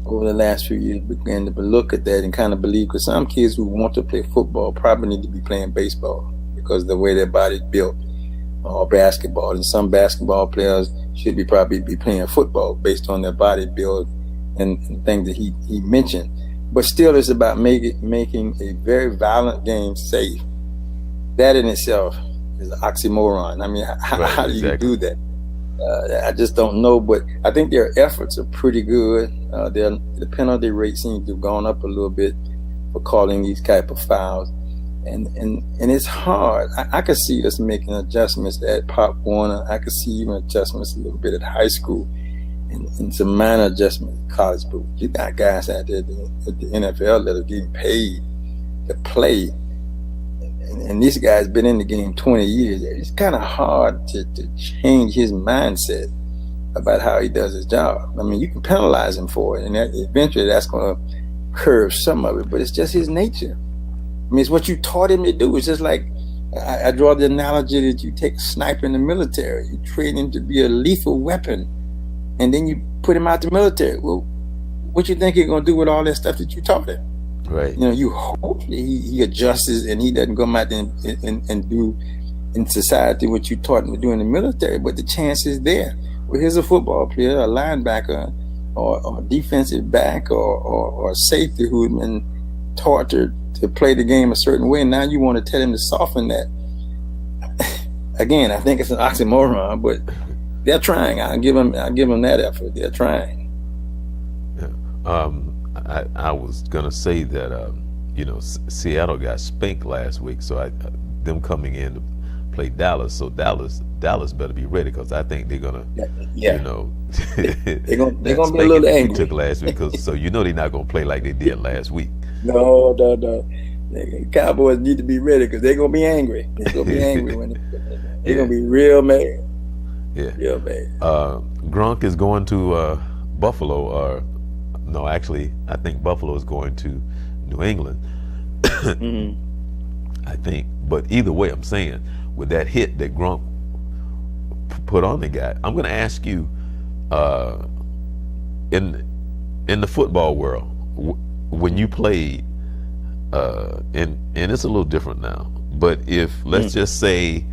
Speaker 2: over the last few years, began to look at that and kind of believe, because some kids who want to play football probably need to be playing baseball because of the way their body's built, or basketball. And some basketball players should probably be playing football based on their body build and things that he mentioned. But still, it's about making a very violent game safe. That in itself is an oxymoron. I mean, how do you do that? I just don't know, but I think their efforts are pretty good. The penalty rate seems to have gone up a little bit for calling these type of fouls. And it's hard. I could see us making adjustments at Pop Warner. I could see even adjustments a little bit at high school, and some minor adjustments at college. But you got guys out there at the NFL that are getting paid to play, and this guy's been in the game 20 years. It's kind of hard to change his mindset about how he does his job. I mean, you can penalize him for it, and eventually that's going to curb some of it, but it's just his nature. I mean, it's what you taught him to do. It's just like, I draw the analogy that you take a sniper in the military. You train him to be a lethal weapon, and then you put him out the military. Well, what you think he's going to do with all that stuff that you taught him?
Speaker 1: Right.
Speaker 2: You hope that he adjusts and he doesn't come out and do in society what you taught him to do in the military, but the chance is there. Well, here's a football player, a linebacker, or defensive back, or safety who's been taught to play the game a certain way, and now you want to tell him to soften that. Again, I think it's an oxymoron, but they're trying. I'll give them that effort. They're trying.
Speaker 1: Yeah. I was gonna say that Seattle got spanked last week, so them coming in to play Dallas, so Dallas better be ready, because I think they're gonna, they're gonna be a little angry. Took last week, so they're not gonna play like they did last week.
Speaker 2: No. The Cowboys need to be ready, because they're gonna be angry. They're gonna be angry when they're gonna be real mad.
Speaker 1: Yeah,
Speaker 2: real mad.
Speaker 1: Gronk is going to Buffalo. No, actually, I think Buffalo is going to New England.
Speaker 2: Mm-hmm.
Speaker 1: I think, but either way, I'm saying, with that hit that Gronk put on the guy, I'm going to ask you, in the football world, when you played, and it's a little different now, but if, let's just say,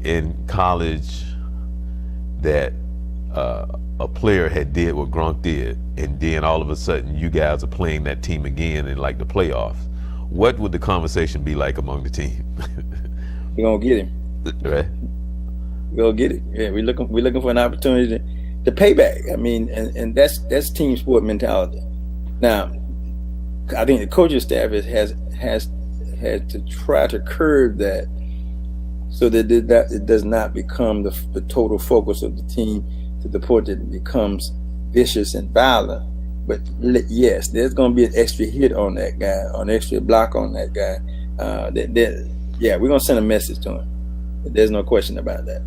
Speaker 1: in college that a player had did what Gronk did, and then all of a sudden you guys are playing that team again in like the playoffs, what would the conversation be like among the team?
Speaker 2: We're gonna get him.
Speaker 1: Right.
Speaker 2: We're gonna get it. Yeah, we're looking for an opportunity to pay back. I mean, and that's team sport mentality. Now, I think the coaching staff has had to try to curb that, so that it does not become the total focus of the team, to the point that it becomes vicious and violent. But yes, there's going to be an extra hit on that guy, an extra block on that guy. We're going to send a message to him. There's no question about that.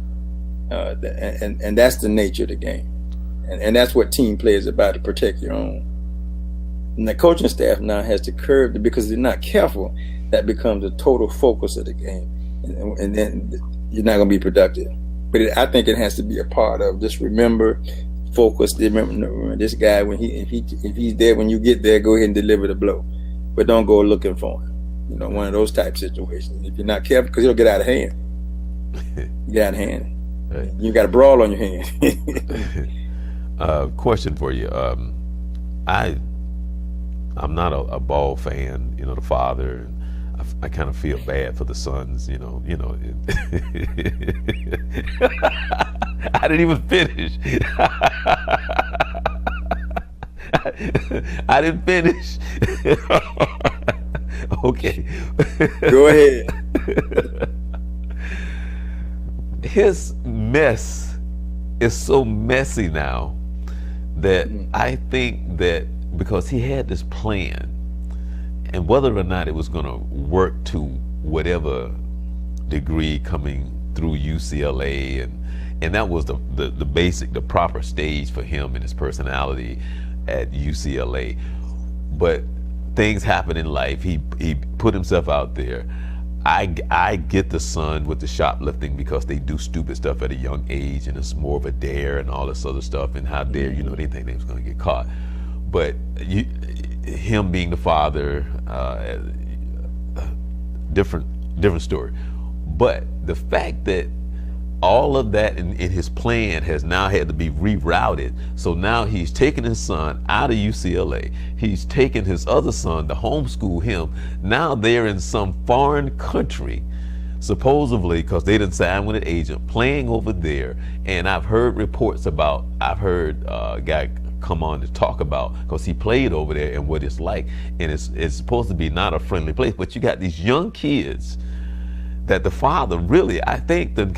Speaker 2: And that's the nature of the game. And that's what team play is about, to protect your own. And the coaching staff now has to curb it, because they're not careful. That becomes a total focus of the game, and then you're not going to be productive. But I think it has to be a part of just focus. Remember this guy, when if he's there when you get there, go ahead and deliver the blow, but don't go looking for him. One of those type situations. If you're not careful, because it'll get out of hand. Get out of hand. Right. You got a brawl on your hands.
Speaker 1: Question for you. I'm not a Ball fan, the father. And I kind of feel bad for the sons, I didn't even finish. I didn't finish. Okay.
Speaker 2: Go ahead.
Speaker 1: His mess is so messy now that I think that because he had this plan, and whether or not it was going to work to whatever degree coming through UCLA, and that was the basic, the proper stage for him and his personality at UCLA. But things happen in life. He put himself out there. I get the son with the shoplifting, because they do stupid stuff at a young age, and it's more of a dare and all this other stuff, and how dare, they think they was going to get caught. But him being the father, different story. But the fact that all of that in his plan has now had to be rerouted. So now he's taking his son out of UCLA. He's taking his other son to homeschool him. Now they're in some foreign country, supposedly, because they didn't sign with an agent, playing over there. And I've heard reports about, a guy come on to talk about, because he played over there and what it's like. And it's supposed to be not a friendly place, but you got these young kids that the father really, I think, done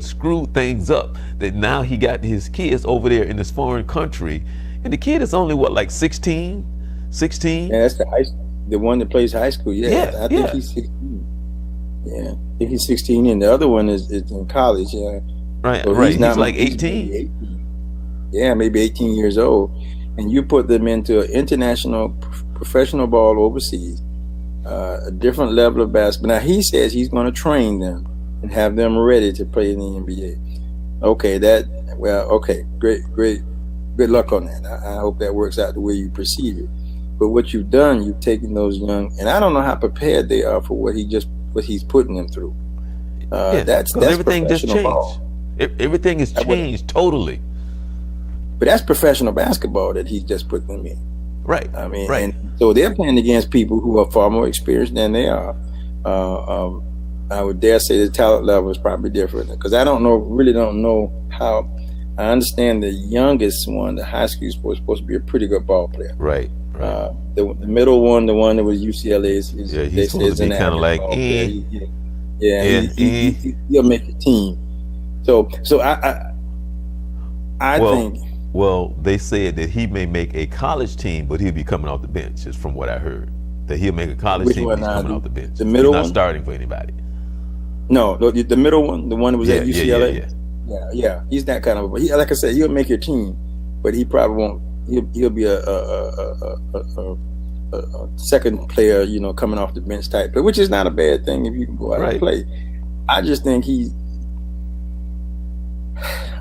Speaker 1: screwed things up. That now he got his kids over there in this foreign country, and the kid is only like 16?
Speaker 2: Yeah, that's the one that plays high school. Yeah, I think he's 16. Yeah, I think he's 16, and the other one is in college. Yeah,
Speaker 1: right, so right. He's like 18.
Speaker 2: Maybe 18. Yeah, maybe 18 years old, and you put them into an international professional ball overseas, a different level of basketball. Now he says he's going to train them and have them ready to play in the NBA. Okay, great. Good luck on that. I hope that works out the way you perceive it. But what you've done, you've taken those young, and I don't know how prepared they are for what he's putting them through. That's
Speaker 1: everything just changed.
Speaker 2: Ball.
Speaker 1: Everything has changed totally.
Speaker 2: But that's professional basketball that he's just put them in.
Speaker 1: Right.
Speaker 2: I mean,
Speaker 1: right.
Speaker 2: And so they're playing against people who are far more experienced than they are. I would dare say the talent level is probably different, because I don't know how. I understand the youngest one, the high school sport, is supposed to be a pretty good ball player.
Speaker 1: Right.
Speaker 2: The middle one, the one that was UCLA, he's
Speaker 1: supposed to be kind of like,
Speaker 2: he'll make a team. So I think.
Speaker 1: Well, they said that he may make a college team, but he'll be coming off the bench, is from what I heard. That he'll make a college team, but he's coming off the bench.
Speaker 2: The middle
Speaker 1: he's not
Speaker 2: one?
Speaker 1: Starting for anybody.
Speaker 2: No, the middle one, the one that was at UCLA.
Speaker 1: Yeah.
Speaker 2: He's that kind of. Like I said, he'll make your team, but he probably won't. He'll be a second player, coming off the bench type, which is not a bad thing if you can go out and play. I just think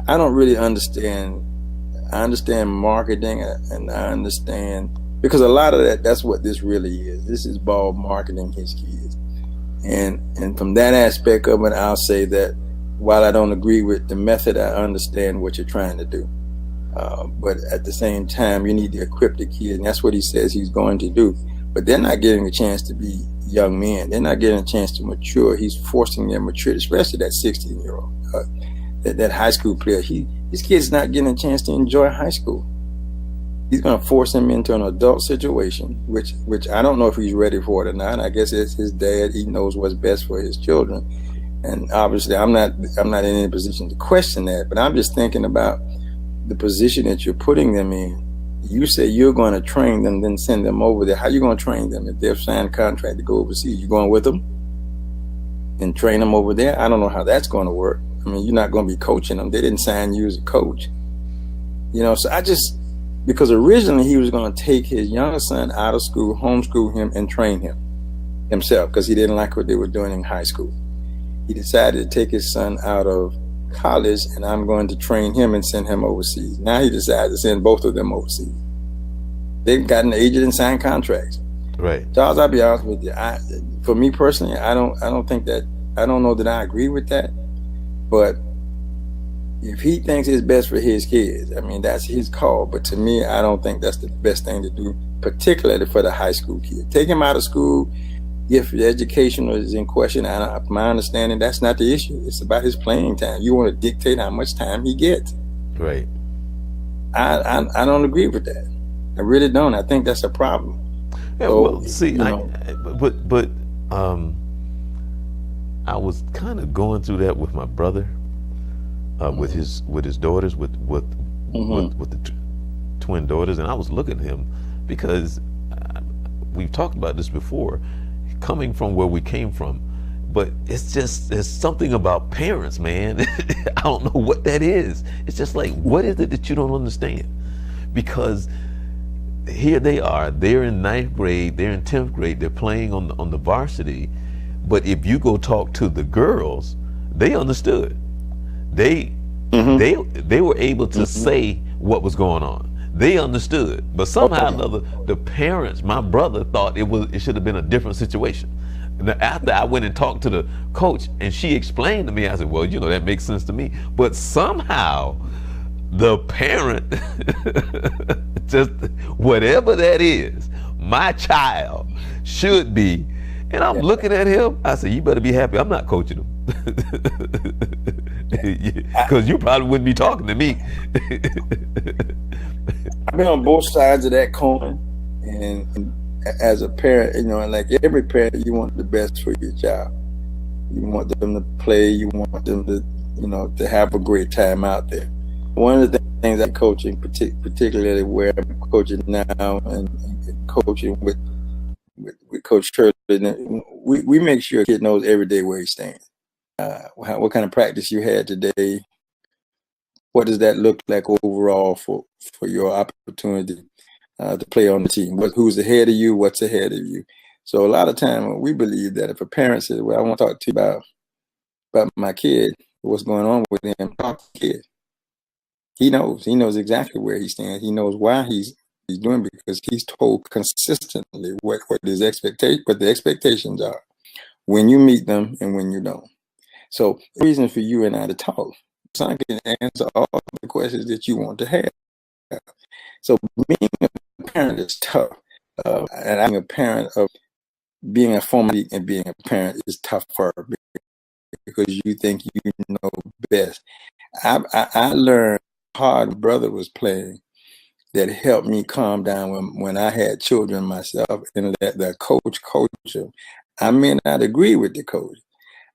Speaker 2: I don't really understand. I understand marketing, and I understand, because a lot of that's what this really is. This is Ball marketing his kids. And from that aspect of it, I'll say that while I don't agree with the method, I understand what you're trying to do. But at the same time, you need to equip the kid, and that's what he says he's going to do. But they're not getting a chance to be young men. They're not getting a chance to mature. He's forcing their maturity, especially that 16-year-old, that high school player. His kid's not getting a chance to enjoy high school. He's going to force him into an adult situation, which I don't know if he's ready for it or not. I guess it's his dad. He knows what's best for his children, and obviously I'm not in any position to question that. But I'm just thinking about the position that you're putting them in. You say you're going to train them, then send them over there. How are you going to train them if they've signed a contract to go overseas? You going with them and train them over there? I don't know how that's going to work. I mean, you're not going to be coaching them. They didn't sign you as a coach. So because originally he was going to take his younger son out of school, homeschool him, and train him himself because he didn't like what they were doing in high school. He decided to take his son out of college, and I'm going to train him and send him overseas. Now he decided to send both of them overseas. They've gotten aged and signed contracts.
Speaker 1: Right.
Speaker 2: Charles, I'll be honest with you. For me personally, I don't know that I agree with that. But if he thinks it's best for his kids, I mean, that's his call. But to me, I don't think that's the best thing to do, particularly for the high school kid. Take him out of school. If the education is in question, my understanding, that's not the issue. It's about his playing time. You want to dictate how much time he gets.
Speaker 1: Right.
Speaker 2: I don't agree with that. I really don't. I think that's a problem.
Speaker 1: Yeah,
Speaker 2: so,
Speaker 1: well, see, I was kind of going through that with my brother, with his daughters, with the twin daughters, and I was looking at him because we've talked about this before, coming from where we came from, but there's something about parents, man. I don't know what that is. It's just like, what is it that you don't understand? Because here they are, they're in 9th grade, they're in 10th grade, they're playing on the varsity, but if you go talk to the girls, they understood. They were able to say what was going on. They understood, but somehow or another, the parents, my brother, thought it should have been a different situation. And after I went and talked to the coach and she explained to me, I said, well, that makes sense to me. But somehow the parent, just whatever that is, my child should be. And I'm looking at him, I said, you better be happy I'm not coaching him. Because you probably wouldn't be talking to me.
Speaker 2: I've been on both sides of that coin, and as a parent, like every parent, you want the best for your child. You want them to play. You want them to, to have a great time out there. One of the things I'm coaching, particularly where I'm coaching now and coaching with Coach Shirley, we make sure a kid knows every day where he stands. What kind of practice you had today? What does that look like overall for your opportunity to play on the team? Who's ahead of you? What's ahead of you? So a lot of time we believe that if a parent says, well, I want to talk to you about my kid, what's going on with him, talk to the kid. He knows exactly where he stands. He knows why he's doing, because he's told consistently what the expectations are when you meet them and when you don't. So the reason for you and I to talk, so I can answer all the questions that you want to have. So being a parent is tough. And I'm a parent of being a former and being a parent is tougher because you think you know best. I learned hard brother was playing that helped me calm down when I had children myself and let the coach them. I may not agree with the coach.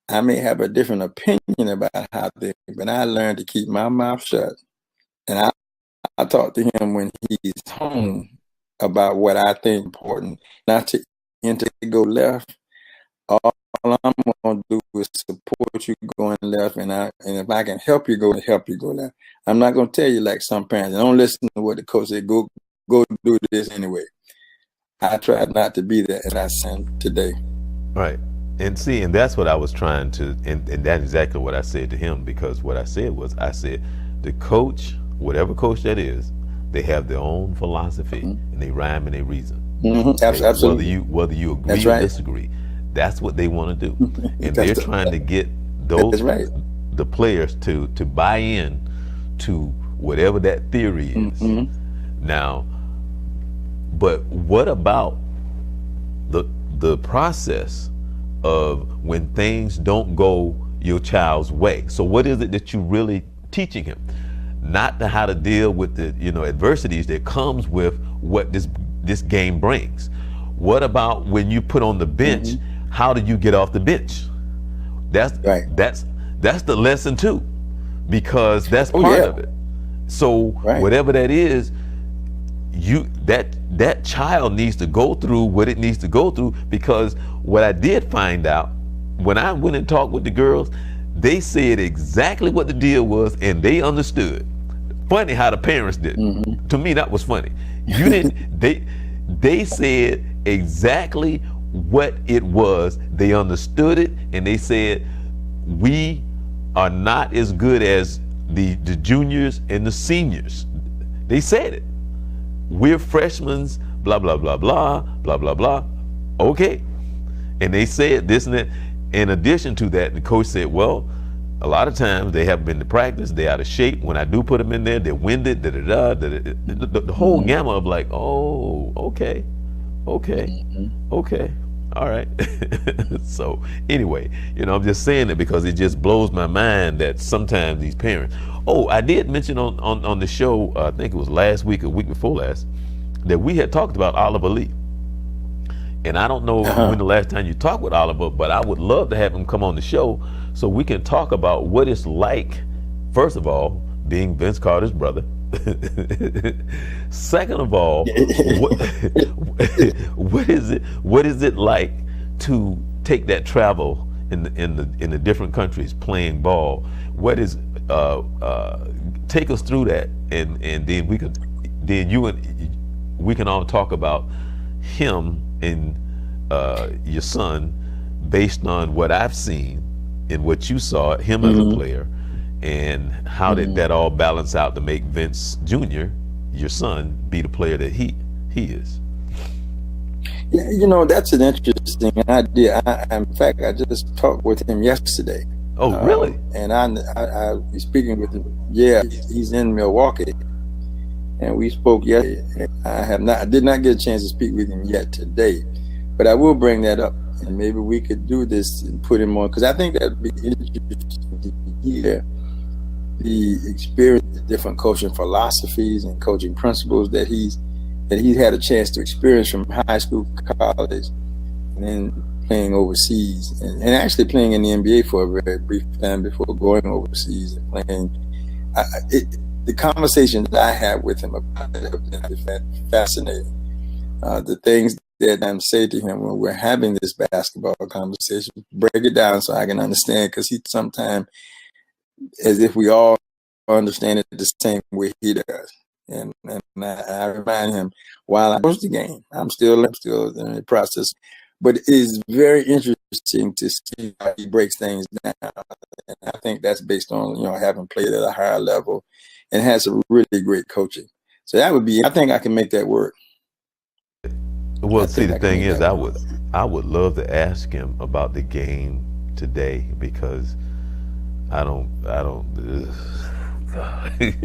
Speaker 2: I may have a different opinion about how they, but I learned to keep my mouth shut. And I talk to him when he's home about what I think important, not to go left. All I'm gonna do is support you going left, and if I can help you go left. I'm not gonna tell you like some parents, don't listen to what the coach said, go do this anyway. I try not to be that, and I send today.
Speaker 1: Right. And see, and that's what I was trying to, and that's exactly what I said to him, because what I said was, the coach, whatever coach that is, they have their own philosophy, and they rhyme and they reason.
Speaker 2: Absolutely.
Speaker 1: Whether you agree or disagree, that's what they want to do. And they're trying to get the players to buy in to whatever that theory is. Now, but what about the process of when things don't go your child's way? So what is it that you're really teaching him? Not how to deal with the adversities that comes with what this game brings. What about when you put on the bench? How do you get off the bench? That's the lesson too, because that's part of it. So whatever that is, that child needs to go through what it needs to go through, because what I did find out when I went and talked with the girls, they said exactly what the deal was and they understood. funny how the parents did.
Speaker 2: Mm-hmm.
Speaker 1: To me, that was funny. You didn't. They said exactly what it was. They understood it, and they said, we are not as good as the juniors and the seniors. They said it. We're freshmen, blah blah blah blah blah blah blah. Okay, and they said this and that. In addition to that, the coach said, well, a lot of times they haven't been to practice, they're out of shape. When I do put them in there, they're winded, the whole gamma of like, oh, okay, all right. So anyway, I'm just saying it because it just blows my mind that sometimes these parents. Oh, I did mention on the show, I think it was last week or week before last, that we had talked about Oliver Lee. And I don't know when the last time you talked with Oliver, but I would love to have him come on the show so we can talk about what it's like, first of all, being Vince Carter's brother. Second of all, what is it like to take that travel in the different countries playing ball? What is take us through that, and then we can all talk about him and your son based on what I've seen and what you saw him as a player, and how did that all balance out to make Vince Jr., your son, be the player that he is.
Speaker 2: Yeah, that's an interesting idea. In fact, I just talked with him yesterday.
Speaker 1: Oh, really?
Speaker 2: And I was speaking with him. Yeah, he's in Milwaukee, and we spoke yesterday. I did not get a chance to speak with him yet today, but I will bring that up, and maybe we could do this and put him on, because I think that'd be interesting to hear the experience, the different coaching philosophies and coaching principles that he's had a chance to experience from high school, college, and then playing overseas, and actually playing in the NBA for a very brief time before going overseas and playing. The conversations I have with him about it have been fascinating. The things that I'm saying to him when we're having this basketball conversation, break it down so I can understand, because he sometimes, as if we all understand it the same way he does. And I remind him, while I coach the game, I'm still in the process. But it is very interesting to see how he breaks things down. And I think that's based on, having played at a higher level and has a really great coaching. So that would be, I think I can make that work.
Speaker 1: Well, see, the thing is, I would love to ask him about the game today, because I hate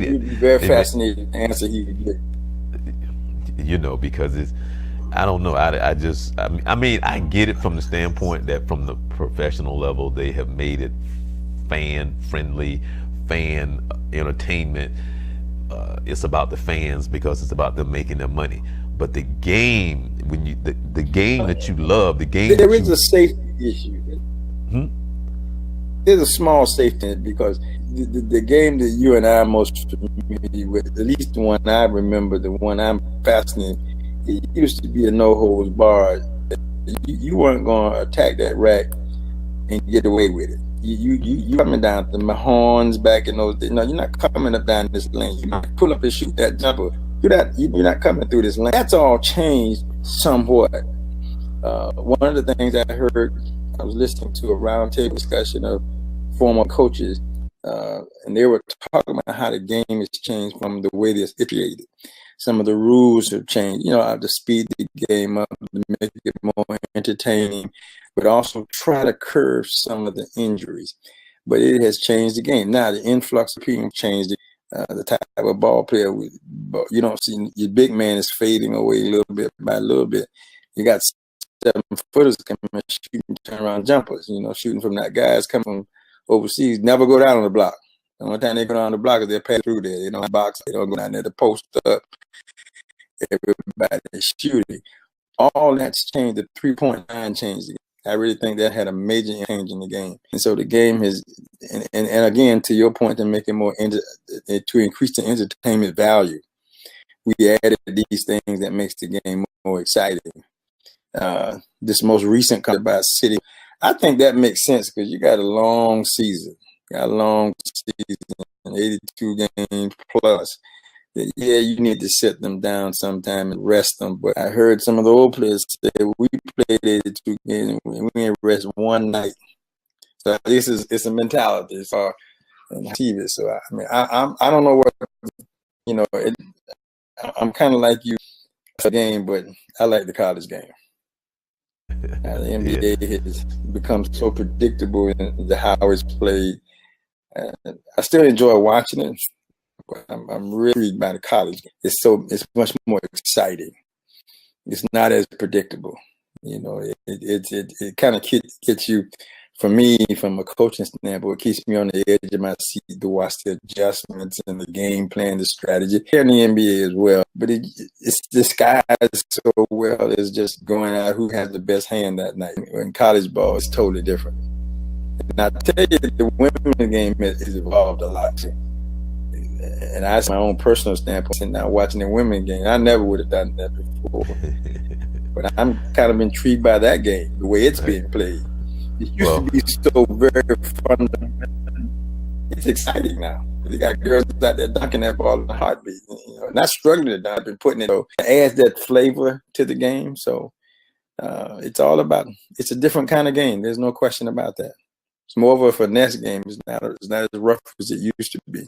Speaker 1: it.
Speaker 2: It'd be very fascinating answer he could get.
Speaker 1: Because I don't know. I get it from the standpoint that from the professional level, they have made it fan friendly, fan entertainment. It's about the fans because it's about them making their money. But the game, the game that you love, the game
Speaker 2: there is a safety issue. There's a small safety because the game that you and I are most familiar with, at least the one I remember, the one I'm fascinated, it used to be a no holds barred. You weren't going to attack that rack and get away with it. You coming down the horns back in those days. No, you're not coming up down this lane. You might pull up and shoot that jumper. You're not coming through this lane. That's all changed somewhat. One of the things I heard, I was listening to a roundtable discussion of former coaches, and they were talking about how the game has changed from the way it's iterated. Some of the rules have changed, to speed the game up, to make it more entertaining, but also try to curb some of the injuries. But it has changed the game. Now the influx of people changed the type of ball player. You don't see your big man is fading away a little bit by a little bit. You got 7-footers coming shooting turnaround jumpers, shooting from that guys coming from overseas, never go down on the block. The only time they go down on the block is they pass through there. They don't box, they don't go down there to post up. Everybody's shooting. All that's changed. The 3-point line changed. I really think that had a major change in the game. And so the game has, and again, to your point, to make it more, to increase the entertainment value, we added these things that makes the game more exciting. This most recent cover by City, I think that makes sense because you got a long season. got a long season, 82 games plus. Yeah, you need to sit them down sometime and rest them. But I heard some of the old players say we played 82 games and we ain't rest one night. So it's a mentality. It's and TV. So I don't know what I'm kind of like you game, but I like the college game. The NBA has become so predictable in how it's played. I still enjoy watching it, but I'm really intrigued by the college game. It's much more exciting. It's not as predictable. It kind of gets you. For me, from a coaching standpoint, it keeps me on the edge of my seat to watch the adjustments and the game plan, the strategy. Here in the NBA as well, but it's disguised so well. It's just going out who has the best hand that night. In college ball, it's totally different. And I tell you, the women's game has evolved a lot too. And I, my own personal standpoint, and now watching the women's game, I never would have done that before. But I'm kind of intrigued by that game, the way it's being played. It used to be so very fun. It's exciting now. They got girls out there dunking that ball in a heartbeat. Not struggling to dunk, but putting it. It adds that flavor to the game. So it's all about. It's a different kind of game. There's no question about that. It's more of a finesse game. It's not as rough as it used to be.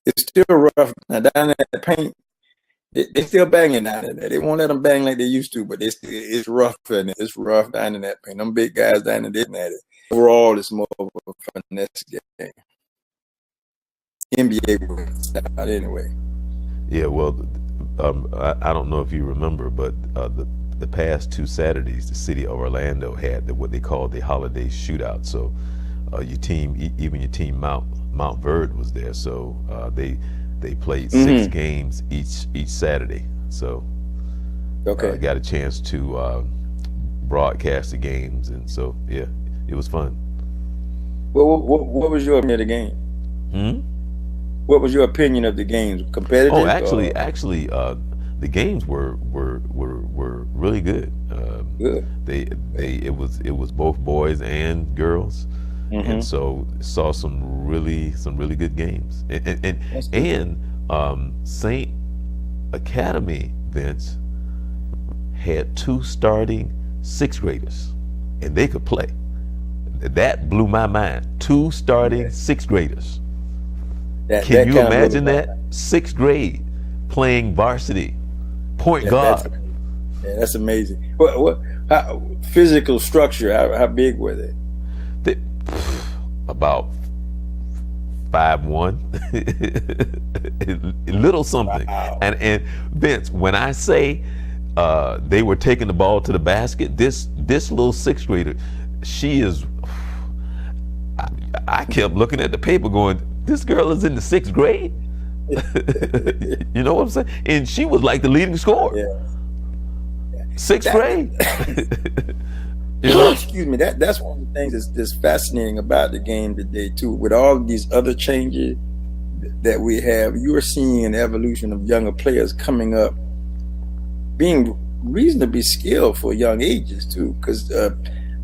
Speaker 2: It's still rough now down in the paint. They still banging down in there. They won't let them bang like they used to, but it's rough and it's rough down in that paint. Them big guys down in there at it. Overall, it's more of a finesse game. NBA wins out anyway.
Speaker 1: Yeah, well, I don't know if you remember, but the past 2 Saturdays, the city of Orlando had what they called the holiday shootout. So your team, even your team Mount Verde was there. So they played 6 games each Saturday. So I got a chance to broadcast the games, and so yeah, it was fun.
Speaker 2: Well, what was your opinion of the game? What was your opinion of the games? Competitive?
Speaker 1: Oh, actually, the games were really good.
Speaker 2: Good.
Speaker 1: It was both boys and girls. And so saw some really good games, and Saint Academy, Vince, had 2 starting 6th graders, and they could play. That blew my mind. 2 starting 6th graders. Can you imagine that? 6th grade playing varsity point guard.
Speaker 2: That's amazing. What physical structure? How big were they?
Speaker 1: About 5'1", little something. Wow. And Vince, when I say they were taking the ball to the basket, this little 6th grader, she is. I kept looking at the paper, going, "This girl is in the 6th grade." You know what I'm saying? And she was like the leading scorer.
Speaker 2: Yeah.
Speaker 1: 6th grade.
Speaker 2: Excuse me. That's one of the things that's fascinating about the game today too. With all of these other changes that we have, you are seeing an evolution of younger players coming up, being reasonably skilled for young ages too. Because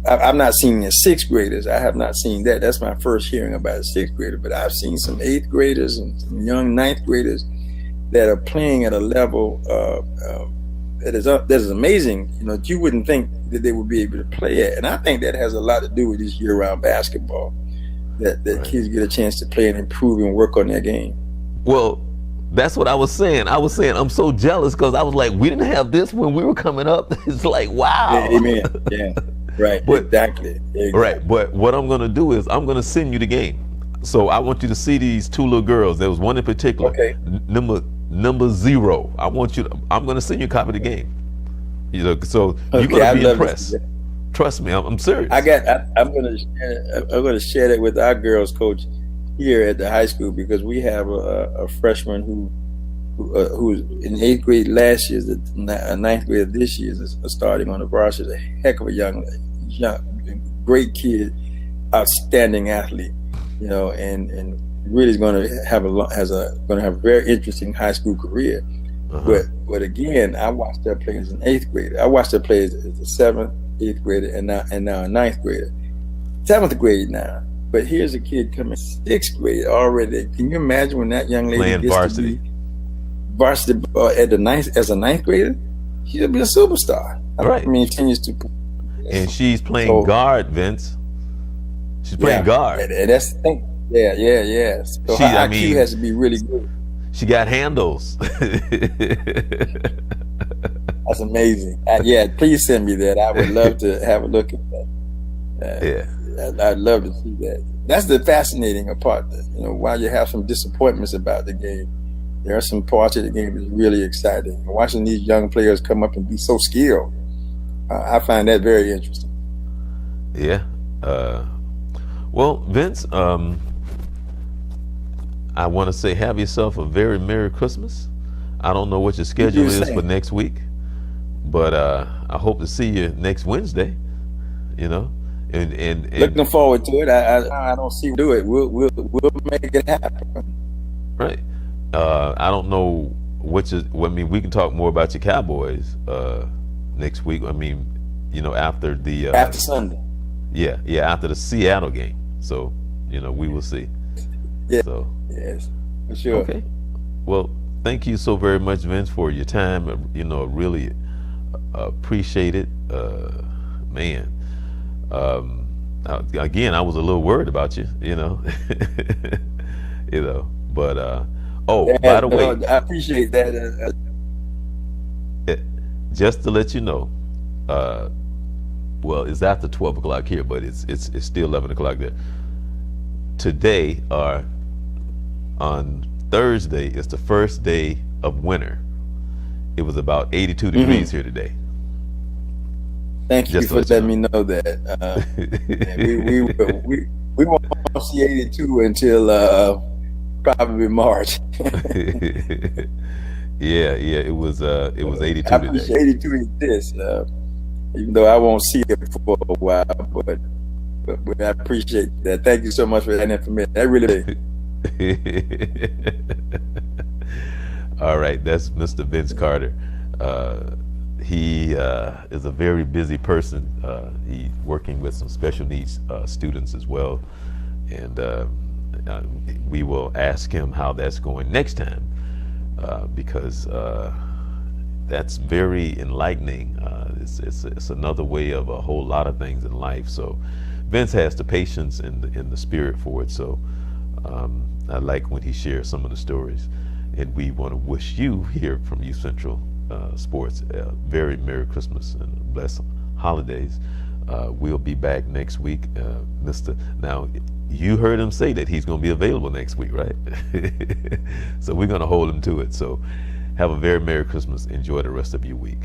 Speaker 2: I've not seen the 6th graders. I have not seen that. That's my first hearing about a 6th grader. But I've seen some 8th graders and some young 9th graders that are playing at a level that is amazing. You wouldn't think that they would be able to play at. And I think that has a lot to do with this year-round basketball, that right. Kids get a chance to play and improve and work on their game.
Speaker 1: Well, that's what I was saying. I'm so jealous because I was like, we didn't have this when we were coming up. It's like, wow.
Speaker 2: Yeah, amen. Yeah, right. Exactly.
Speaker 1: Right. But what I'm going to do is I'm going to send you the game. So I want you to see these 2 little girls. There was one in particular.
Speaker 2: Okay.
Speaker 1: Number 0. I'm going to send you a copy of the game. So you're going to be impressed. Trust me, I'm serious.
Speaker 2: I'm going to share that with our girls coach here at the high school, because we have a freshman who's in 8th grade last year, the 9th grade this year is starting on the varsity. A heck of a young, great kid, outstanding athlete, and really is going to have a very interesting high school career. But again, I watched her play as an 8th grader. I watched her play as a 7th, 8th grader, and now a 9th grader. 7th grade now, But here's a kid coming 6th grade already. Can you imagine when that young lady
Speaker 1: Playing
Speaker 2: gets
Speaker 1: varsity.
Speaker 2: to be varsity as a 9th grader? She'll be a superstar.
Speaker 1: Right.
Speaker 2: I mean, she continues to.
Speaker 1: And she's playing guard, Vince. She's playing guard.
Speaker 2: And that's the thing. Yeah. So her IQ has to be really good.
Speaker 1: She got handles.
Speaker 2: That's amazing. Yeah, please send me that. I would love to have a look at that. I'd love to see that. That's the fascinating part. While you have some disappointments about the game, there are some parts of the game that's really exciting. Watching these young players come up and be so skilled, I find that very interesting.
Speaker 1: Yeah. Well, Vince, I want to say have yourself a very Merry Christmas. I don't know what your schedule is for next week, but I hope to see you next Wednesday. And
Speaker 2: looking forward to it. I don't see do it. We'll make it happen.
Speaker 1: Right. I don't know we can talk more about your Cowboys next week. I mean, after the
Speaker 2: after Sunday.
Speaker 1: Yeah, after the Seattle game. So, we will see.
Speaker 2: Yeah.
Speaker 1: So,
Speaker 2: yes, for sure.
Speaker 1: Okay. Well, thank you so very much, Vince, for your time. Really appreciate it, man. Again, I was a little worried about you, But by the way,
Speaker 2: I appreciate that.
Speaker 1: Just to let you know, well, it's after 12 o'clock here, but it's still 11 o'clock there. Today, on Thursday, is the first day of winter. It was about 82 degrees here today.
Speaker 2: Thank you for letting me know that. We won't see 82 until probably March.
Speaker 1: Yeah, it was 82
Speaker 2: I appreciate 82 exists, even though I won't see it for a while, but I appreciate that. Thank you so much for that information. That really.
Speaker 1: All right, that's Mr. Vince Carter. He is a very busy person. He's working with some special needs students as well, and we will ask him how that's going next time, because that's very enlightening. It's another way of a whole lot of things in life. So Vince has the patience and the spirit for it. So I like when he shares some of the stories, and we want to wish you here from Youth Central Sports a very Merry Christmas and blessed holidays. We'll be back next week. Now, you heard him say that he's going to be available next week, right? So we're going to hold him to it. So have a very Merry Christmas. Enjoy the rest of your week.